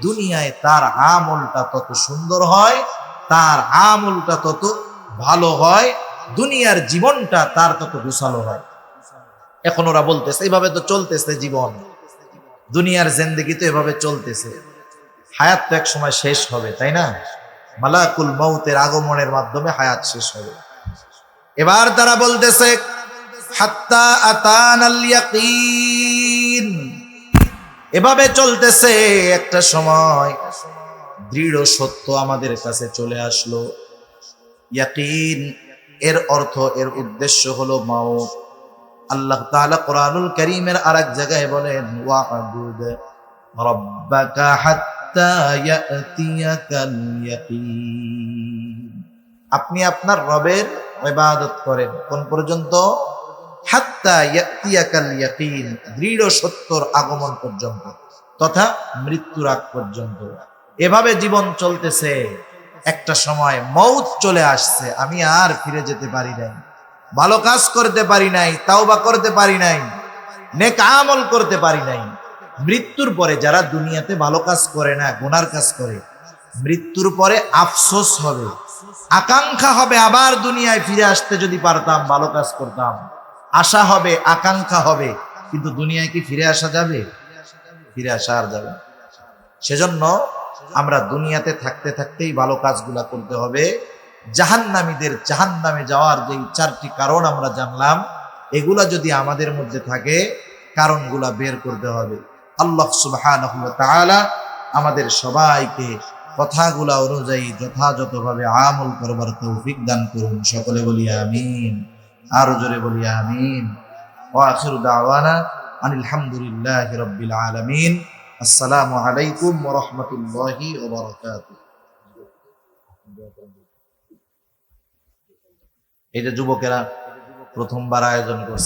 দুনিয়ায় তার আমলটা তত সুন্দর হয়, তার আমলটা তত ভালো হয়, দুনিয়ার জীবনটা তার তত গোছালো হয়। এখন ওরা বলতেছে এইভাবে তো চলতেছে জীবন, দুনিয়ার জিন্দেগি তো এভাবে চলতেছে, হায়াত তো এক সময় শেষ হবে, তাই না? মালাকুল মউতের আগমনের মাধ্যমে হায়াত শেষ হবে। এবার তারা বলতেছে হাত্তা আতানাল ইয়াকিন, এভাবে চলতেছে, একটা সময় দৃঢ় সত্য আমাদের কাছে চলে আসলো। ইয়াকিন এর অর্থ, এর উদ্দেশ্য হলো মাউত। আল্লাহ তাআলা কোরআনুল কারীমের আরেক জায়গায় বলেন, ওয়া'বুদ রাব্বাকা হাত্তা ইয়াতিয়াকাল ইয়াকিন, আপনি আপনার রবের ইবাদত করেন কোন পর্যন্ত? হাত্তা ইয়াতিয়াকাল ইয়াকিন, দৃঢ় সত্যর আগমন পর্যন্ত, তথা মৃত্যুর আগ পর্যন্ত। এভাবে জীবন চলতেছে, একটা সময় মউত চলে আসছে, আমি আর ফিরে যেতে পারি নাই, ভালো কাজ করতে পারি নাই, তাওবা করতে পারি নাই, নেক আমল করতে পারি নাই। মৃত্যুর পরে যারা দুনিয়াতে ভালো কাজ করে না, গুনার কাজ করে, মৃত্যুর পরে আফসোস হবে, আকাঙ্ক্ষা হবে আবার দুনিয়ায় ফিরে আসতে যদি পারতাম, ভালো কাজ করতাম, আশা হবে, আকাঙ্ক্ষা হবে, কিন্তু দুনিয়ায় কি ফিরে আসা যাবে? ফিরে আসা আর যাবে না। সেজন্য আমরা দুনিয়াতে থাকতে থাকতেই ভালো কাজগুলা করতে হবে। জাহান্নামীদের জাহান্নামে যাওয়ার যে 4টি কারণ আমরা জানলাম, এগুলা যদি আমাদের মধ্যে থাকে, কারণগুলা বের করতে হবে। আল্লাহ সুবহানাহু ওয়া তাআলা আমাদের সবাইকে কথাগুলা অনুযায়ী যথাযথভাবে আমল করবার তৌফিক দান করুন। সকলে বলি আমিন, আরো জোরে বলি আমিন। ওয়া আখিরু দাওয়ানা আনিল হামদুলিল্লাহি রাব্বিল আলামিন। আসসালামু আলাইকুম ওয়া রাহমাতুল্লাহি ওয়া বারাকাতুহু। এই যে যুবকেরা প্রথমবার আয়োজন করছে,